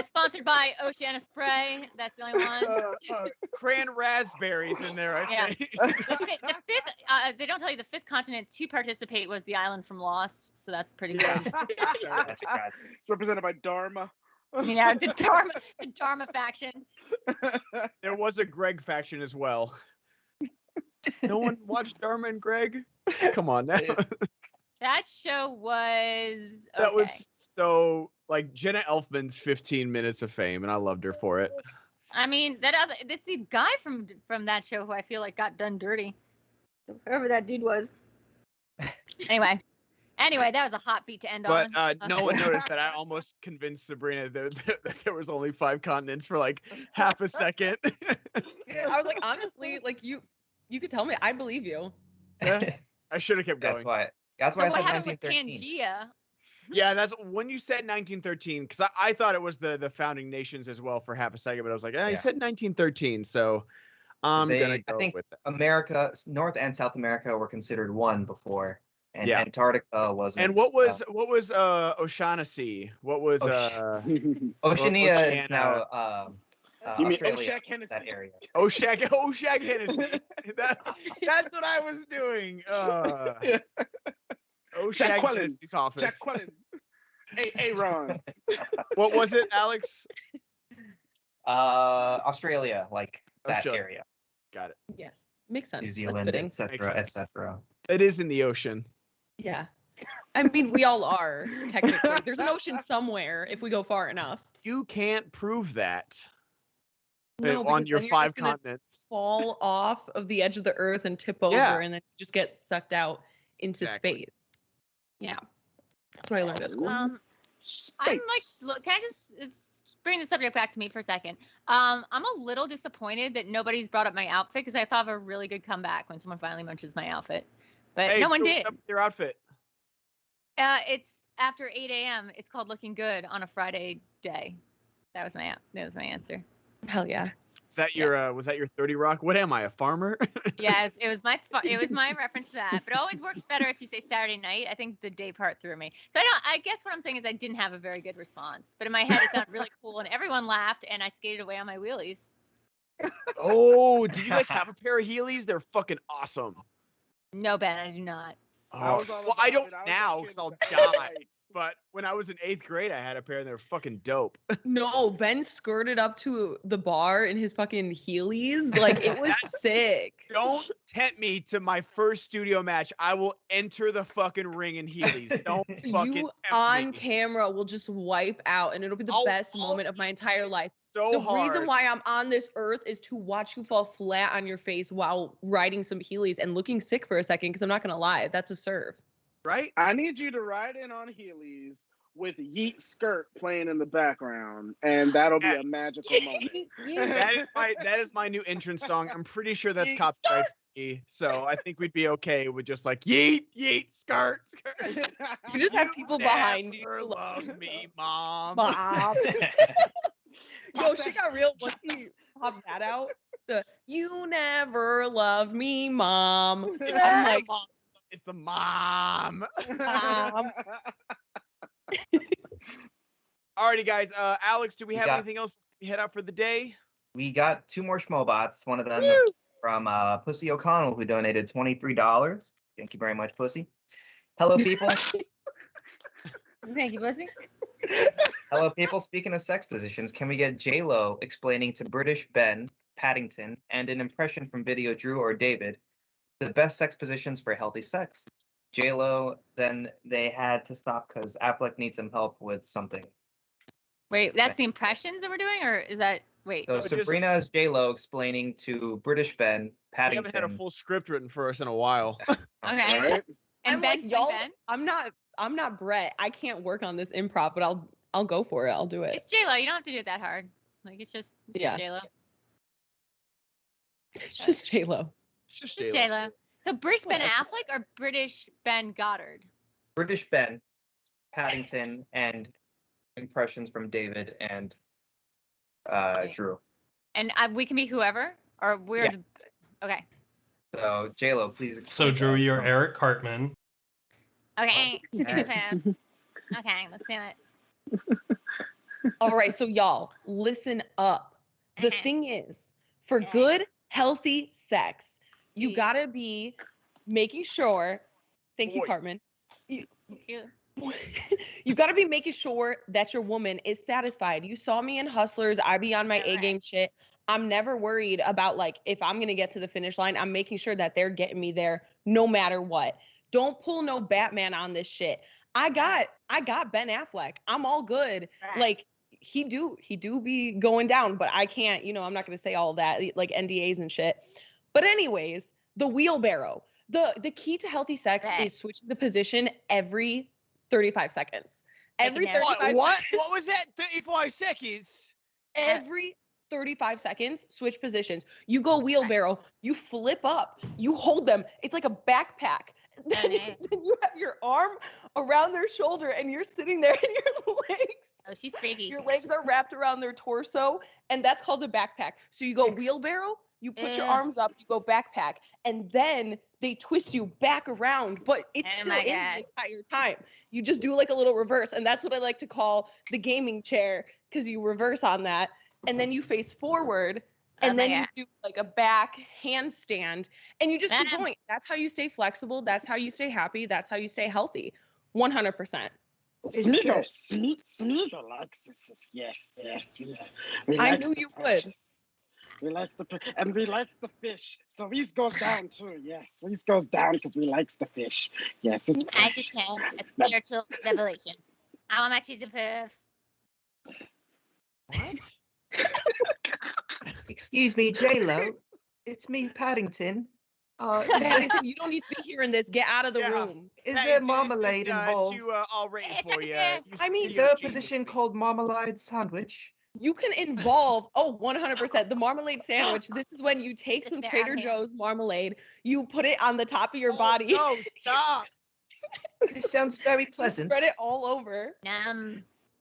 Sponsored by Oceana Spray. That's the only one. Cran raspberries in there, I Yeah. think. The 5th, they don't tell you the 5th continent to participate was the island from Lost, so that's pretty good. It's represented by Dharma. Yeah, the Dharma faction. There was a Greg faction as well. No one watched Dharma and Greg? Come on now. That show was okay. That was so like Jenna Elfman's 15 minutes of fame, and I loved her for it. I mean, this the guy from that show who I feel like got done dirty. Whoever that dude was. Anyway, that was a hot beat to end But on. no one noticed that I almost convinced Sabrina that there was only 5 continents for like half a second. I was like, honestly, like you could tell me, I believe you. Yeah, I should have kept going. That's why I so said what happened with 1913. Pangea? Yeah, that's when you said 1913, because I thought it was the founding nations as well for half a second, but I was like, you said 1913, so I'm gonna go I think with that. America, North and South America were considered one before, and Antarctica wasn't. And what was Oceanacy? What was Oceania is now You mean Australia, Oshak Hennessy? that area. Oshag Hennessy. That's what I was doing. Oshag Hennessy's office. Jack Quellen. Hey, Ron. What was it, Alex? Australia, like that Australia. area. Got it. Yes, makes sense. New That's Zealand, fitting. etc., etc. It is in the ocean. Yeah. I mean, we all are, technically. There's an ocean somewhere if we go far enough. You can't prove that No, on because your then you're 5 just gonna continents. fall off of the edge of the earth and tip over, and then just get sucked out into space. Yeah. That's what I learned at school. I'm like, look, can I just bring the subject back to me for a second? I'm a little disappointed that nobody's brought up my outfit because I thought of a really good comeback when someone finally mentions my outfit, but Hey, no one what's did. up with your outfit? It's after 8 a.m. It's called looking good on a Friday day. That was my answer. Hell yeah. Is that your was that your 30 Rock? What am I, a farmer? Yes, it was my reference to that. But it always works better if you say Saturday night. I think the day part threw me. So I guess what I'm saying is I didn't have a very good response. But in my head it sounded really cool and everyone laughed and I skated away on my wheelies. Oh, did you guys have a pair of Heelys? They're fucking awesome. No, Ben, I do not. Oh, well, I don't now because I'll die. But when I was in 8th grade, I had a pair and they were fucking dope. No, Ben skirted up to the bar in his fucking Heelys. Like, it was sick. Don't tempt me to my first studio match. I will enter the fucking ring in Heelys. Don't fucking You tempt on me. camera will just wipe out, and it'll be the best moment of my entire life. So The hard. reason why I'm on this earth is to watch you fall flat on your face while riding some Heelys and looking sick for a second, because I'm not going to lie, that's a serve. Right? I need you to ride in on Heelys with Yeet Skirt playing in the background, and that'll be a magical moment. That is my new entrance song. I'm pretty sure that's Yeet copyright. me, so I think we'd be okay with just like yeet, yeet, skirt. skirt. You just have people behind you. Never love me, mom. Mom. Yo, she got real once he popped that out. The "You never loved me, mom." I'm like, Mom. It's the mom. Mom. Alrighty, guys. Alex, do we have got- anything else to head out for the day? We got 2 more Schmoebots. One of them Woo! from Pussy O'Connell, who donated $23. Thank you very much, Pussy. Hello, people. Thank you, Pussy. Hello, people. Speaking of sex positions, can we get J-Lo explaining to British Ben Paddington and an impression from VIDEODREW or David the best sex positions for healthy sex? J-Lo, then they had to stop because Affleck needs some help with something. Wait, that's the impressions that we're doing, or is that wait? So just- Sabrina is J-Lo explaining to British Ben We Paddington. haven't had a full script written for us in a while. Okay. Right? And I'm Ben's like, playing y'all. Ben. I'm not Brett. I can't work on this improv, but I'll go for it. I'll do it. It's J-Lo. You don't have to do it that hard. Like it's just Yeah. J-Lo. It's just J-Lo. It's just Just J-Lo. J-Lo. So British Ben Whatever. Affleck or British Ben Goddard? British Ben Paddington and impressions from David and Okay. Drew. And we can be whoever, or we're Yeah. the. Okay. So J-Lo, please. So explain Drew, that. you're Eric Cartman. Okay. Yes. Okay, let's do it. All right, so y'all, listen up. The Okay. thing is, for Yeah. good, healthy sex, you Jeez. gotta be making sure. Thank you, Boy. Cartman. You- You gotta be making sure that your woman is satisfied. You saw me in Hustlers. I be on my A game shit. I'm never worried about like if I'm gonna get to the finish line. I'm making sure that they're getting me there no matter what. Don't pull no Batman on this shit. I got Ben Affleck. I'm all good. Right. Like he do be going down, but I can't, I'm not gonna say all that, like NDAs and shit. But anyways, the wheelbarrow. The key to healthy sex Right. is switching the position every 35 seconds. Every Taking it. 35 What? seconds. What was that? 35 seconds. Every 35 seconds, switch positions. You go wheelbarrow, you flip up, you hold them. It's like a backpack. Then you have your arm around their shoulder and you're sitting there and Oh, she's freaky. your legs are wrapped around their torso, and that's called the backpack. So you go wheelbarrow, you put your Ugh. arms up, you go backpack, and then they twist you back around, but it's Oh still my in God. the entire time. You just do like a little reverse, and that's what I like to call the gaming chair, because you reverse on that, and then you face forward, Oh and my then you God. do like a back handstand, and you just keep Damn. going. That's how you stay flexible. That's how you stay happy. That's how you stay healthy. 100%. Smeagol, Smeagol likes this. Yes. We I likes knew the you fish. would. We likes and we likes the fish. So he goes down too. Yes, he goes down because we likes the fish. Yes, it's I understand. A spiritual revelation. I want my cheese and puffs. Excuse me, J-Lo. It's me, Paddington. Paddington, you don't need to be hearing this. Get out of the Yeah. room. Is Hey, there it's marmalade too, involved? I'll rate It's for okay. you. I mean, Is there a position called marmalade sandwich? You can involve, 100%. The marmalade sandwich. This is when you take some They're Trader out here. Joe's marmalade, you put it on the top of your body, No, stop. This sounds very you pleasant. spread it all over.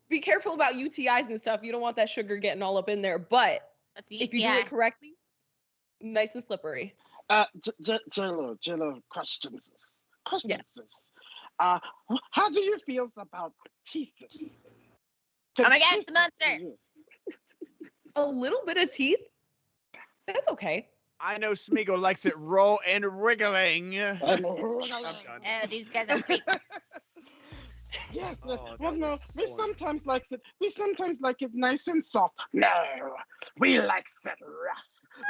Be careful about UTIs and stuff. You don't want that sugar getting all up in there. But That's the if you do it correctly, nice and slippery. J-Lo, questions this. How do you feel about teeth? Oh my God, it's the monster. A little bit of teeth. That's okay. I know Smeagol likes it raw and wriggling. I'm done. Oh, these guys are freaks. Yes. Oh, Well, that no. was We so sometimes like it. We sometimes like it nice and soft. No, we like it rough.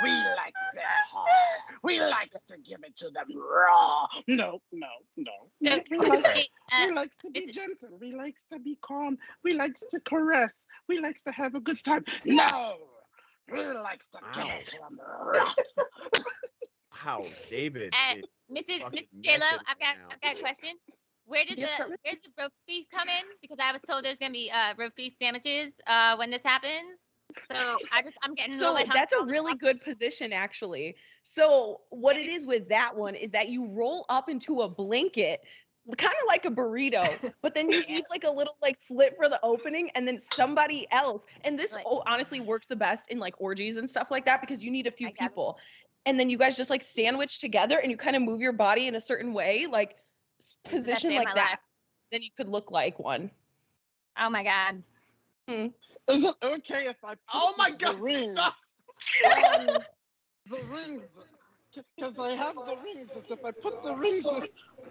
We like it hard. We like to give it to them raw. No. So, We like uh, we likes to be this- gentle. We likes to be calm. We likes to caress. We likes to have a good time. No, we likes to give it to them rough. Wow, David. Uh, is Mrs. fucking J-Lo, method I've got a question. Where does Yes, the Cartman? roast beef come in? Because I was told there's gonna be roast beef sandwiches when this happens. So I'm getting a So little bit that's a hungry. really good position, actually. So what it is with that one is that you roll up into a blanket, kind of like a burrito, but then you leave like a little like slit for the opening, and then somebody else. And this Like- honestly works the best in like orgies and stuff like that because you need a few I got it. people, and then you guys just like sandwich together, and you kind of move your body in a certain way, like position day of like my that. life. Then you could look like one. Oh my god. Is it okay if I put Oh my the God, rings stop. on the rings? Because I have the rings. As if I put the rings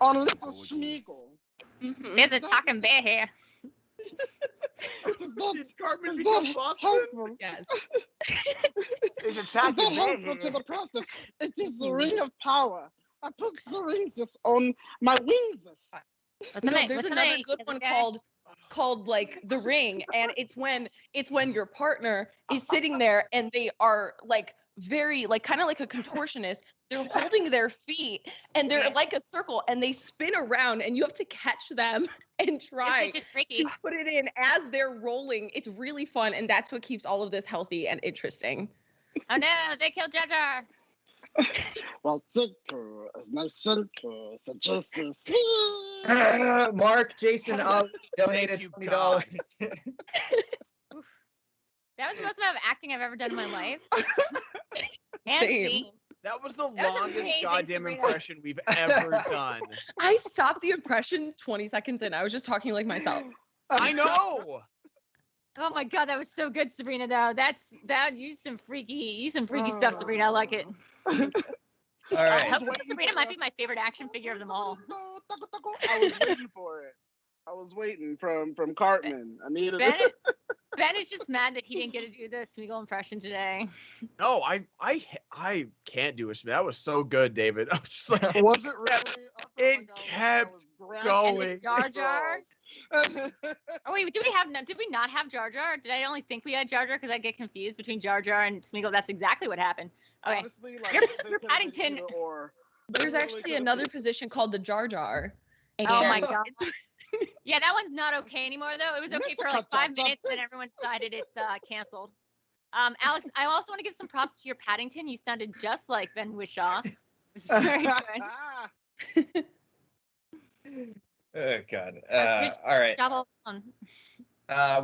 on little Schmeagle. There's a talking bear here. Did Cartman Is become that Boston? helpful? Yes. Is Is attacking that me. helpful to the process? It is the ring of power. I put the rings on my wings. No, there's another good one called like the ring, and it's when your partner is sitting there and they are like very like kind of like a contortionist. They're holding their feet and they're like a circle and they spin around and you have to catch them and try It's just freaky. to put it in as they're rolling. It's really fun, and that's what keeps all of this healthy and interesting. Oh no, they killed Jar Jar. Well, Tinker is my center, so justice. Mark Jason Ali donated Thank you, $20. That was the most amount of acting I've ever done in my life. And Same. scene. That was the was longest amazing, goddamn Sabrina. impression we've ever done. I stopped the impression 20 seconds in. I was just talking like myself. I know. Oh my god, that was so good, Sabrina. Though you some freaky stuff, Sabrina. I like it. All right. Sabrina might be my favorite action figure of them all. I was waiting for it. I was waiting from Cartman. I needed Ben is just mad that he didn't get to do the Smeagol impression today. No, I can't do it. That was so good, David. I'm just like, Was it really? It kept And going. it's Jar Jar. Oh wait, did we not have Jar Jar? Did I only think we had Jar Jar because I get confused between Jar Jar and Smeagol? That's exactly what happened. Okay. Honestly, like, Your Paddington. There's actually another position called the Jar Jar. Oh my and god. Yeah, that one's not okay anymore though. It was okay for like 5 minutes, and then everyone decided it's canceled. Alex, I also want to give some props to your Paddington. You sounded just like Ben Whishaw. It was very good. Oh God. Good All right. job all around.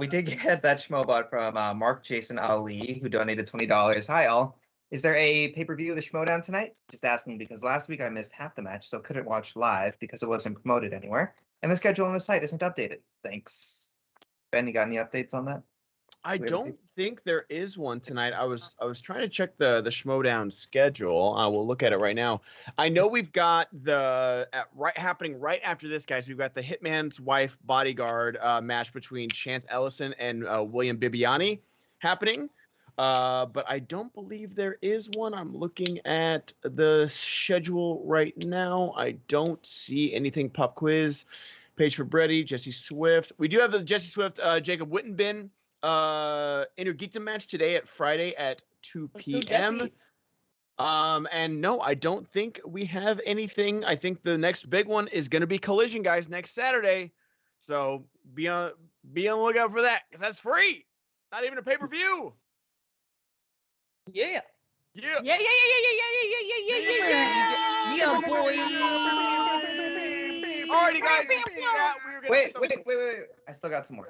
We did get that Schmoebot from Mark Jason Ali, who donated $20. Hi all. Is there a pay-per-view of the Schmoedown tonight? Just asking because last week I missed half the match, so couldn't watch live because it wasn't promoted anywhere. And the schedule on the site isn't updated. Thanks. Ben, you got any updates on that? I don't think there is one tonight. I was trying to check the Schmoedown schedule. We'll look at it right now. I know we've got happening right after this, guys. We've got the Hitman's Wife Bodyguard match between Chance Ellison and William Bibiani happening. But I don't believe there is one. I'm looking at the schedule right now. I don't see anything. Pop quiz, Page for Brady, Jesse Swift. We do have the Jesse Swift, Jacob Wittenbin Intergeekdom match today at Friday at 2 p.m. And no, I don't think we have anything. I think the next big one is going to be Collision, guys, next Saturday. So be on the lookout for that because that's free. Not even a pay-per-view. Yeah. Yeah. Yeah, boy. Alrighty, guys. Wait. I still got some more.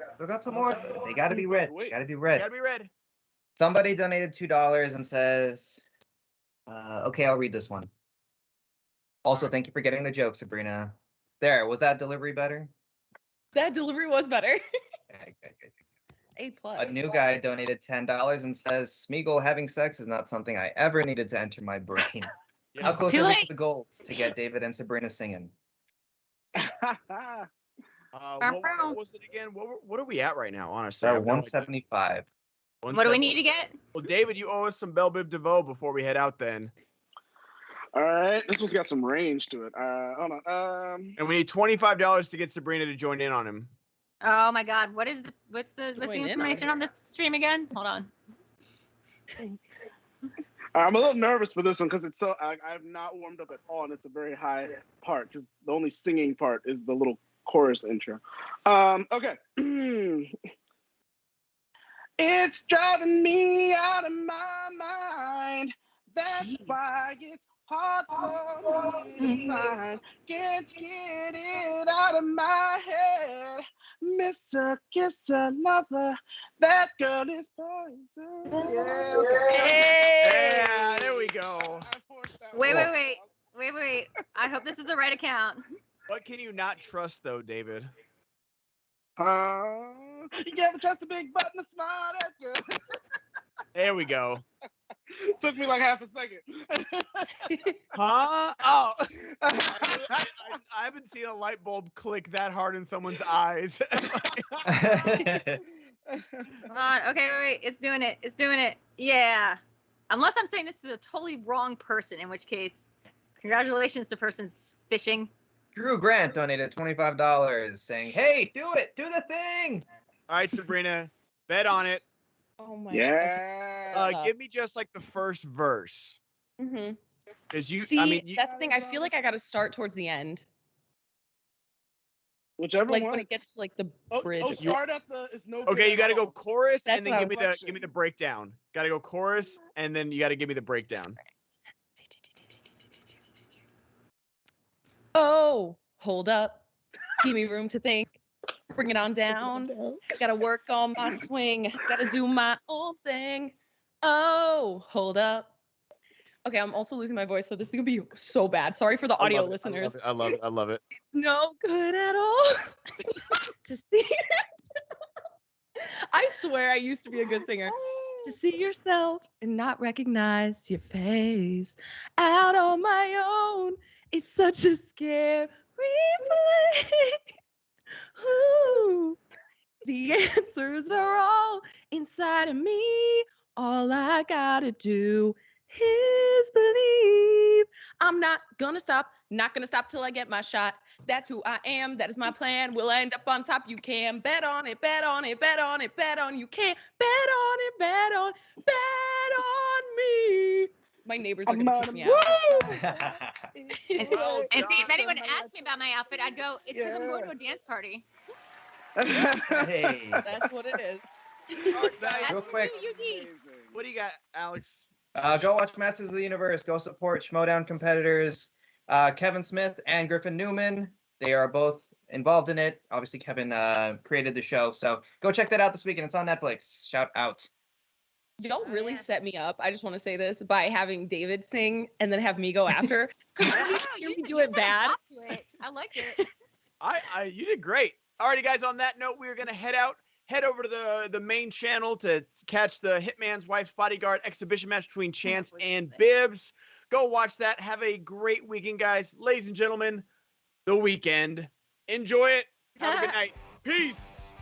They gotta be red. Gotta be red. Gotta be red. Somebody donated $2 and says, okay, I'll read this one. Also, thank you for getting the joke, Sabrina. There, was that delivery better? That delivery was better. Okay. A+. A new guy donated $10 and says, Smeagol having sex is not something I ever needed to enter my brain. How close are we to the goals to get David and Sabrina singing? What was it again? What are we at right now, honestly? We're 175. What do we need to get? Well, David, you owe us some Belle Biv DeVoe before we head out then. All right, this one's got some range to it. Hold on. And we need $25 to get Sabrina to join in on him. Oh my god, what's the information on this stream again? Hold on. I'm a little nervous for this one because it's so I've not warmed up at all, and it's a very high part because the only singing part is the little chorus intro. Okay. It's driving me out of my mind. That's Jeez. why it's hard for me to find. Can't get it out of my head. Miss a kiss another. That girl is poison. Yeah, okay. Yeah, there we go. I forced that Wait, one. wait. I hope this is the right account. What can you not trust though, David? You never trust a big butt and a smile. That's good. There we go. Took me like half a second. Huh? Oh. I haven't seen a light bulb click that hard in someone's eyes. Come on. Okay, wait. It's doing it. Yeah. Unless I'm saying this to the totally wrong person, in which case, congratulations to person's fishing. Drew Grant donated $25 saying, hey, do it. Do the thing. All right, Sabrina, bet on it. Oh my Yeah. Give me just like the first verse. Mm-hmm. Cause you, See, I mean, you, that's the thing. I feel like I got to start towards the end, Whichever like one. when it gets to like the bridge. Oh, start at the. It's no. okay, you got to go chorus That's and then what I give me the breakdown. Got to go chorus and then you got to give me the breakdown. Oh, hold up. Give me room to think. Bring it on down. Gotta work on my swing. Gotta do my own thing. Oh, hold up. Okay, I'm also losing my voice, so this is gonna be so bad. Sorry for the I audio love it, listeners. I love it. I love it. It's no good at all to see it. I swear I used to be a good singer. To see yourself and not recognize your face out on my own. It's such a scary place. Ooh, the answers are all inside of me. All I gotta do is believe. I'm not gonna stop till I get my shot. That's who I am. That is my plan. We'll end up on top. You can bet on it, bet on it, bet on it, bet on you can bet on it, bet on me. My neighbors are gonna kick me out. And see, if anyone asked me about my outfit, I'd go, it's because I'm going to a dance party. Hey. That's what it is. Real quick. What do you got, Alex? Go watch Masters of the Universe. Go support Schmoedown competitors, Kevin Smith and Griffin Newman. They are both involved in it. Obviously, Kevin created the show. So go check that out this weekend. It's on Netflix. Shout out. Y'all really set me up. I just want to say this by having David sing and then have me go after. You do it bad. I like it. You did great. Alrighty, guys. On that note, we're gonna head over to the main channel to catch the Hitman's Wife's Bodyguard exhibition match between Chance and Bibbs. Go watch that. Have a great weekend, guys. Ladies and gentlemen, the weekend. Enjoy it. Have a good night. Peace.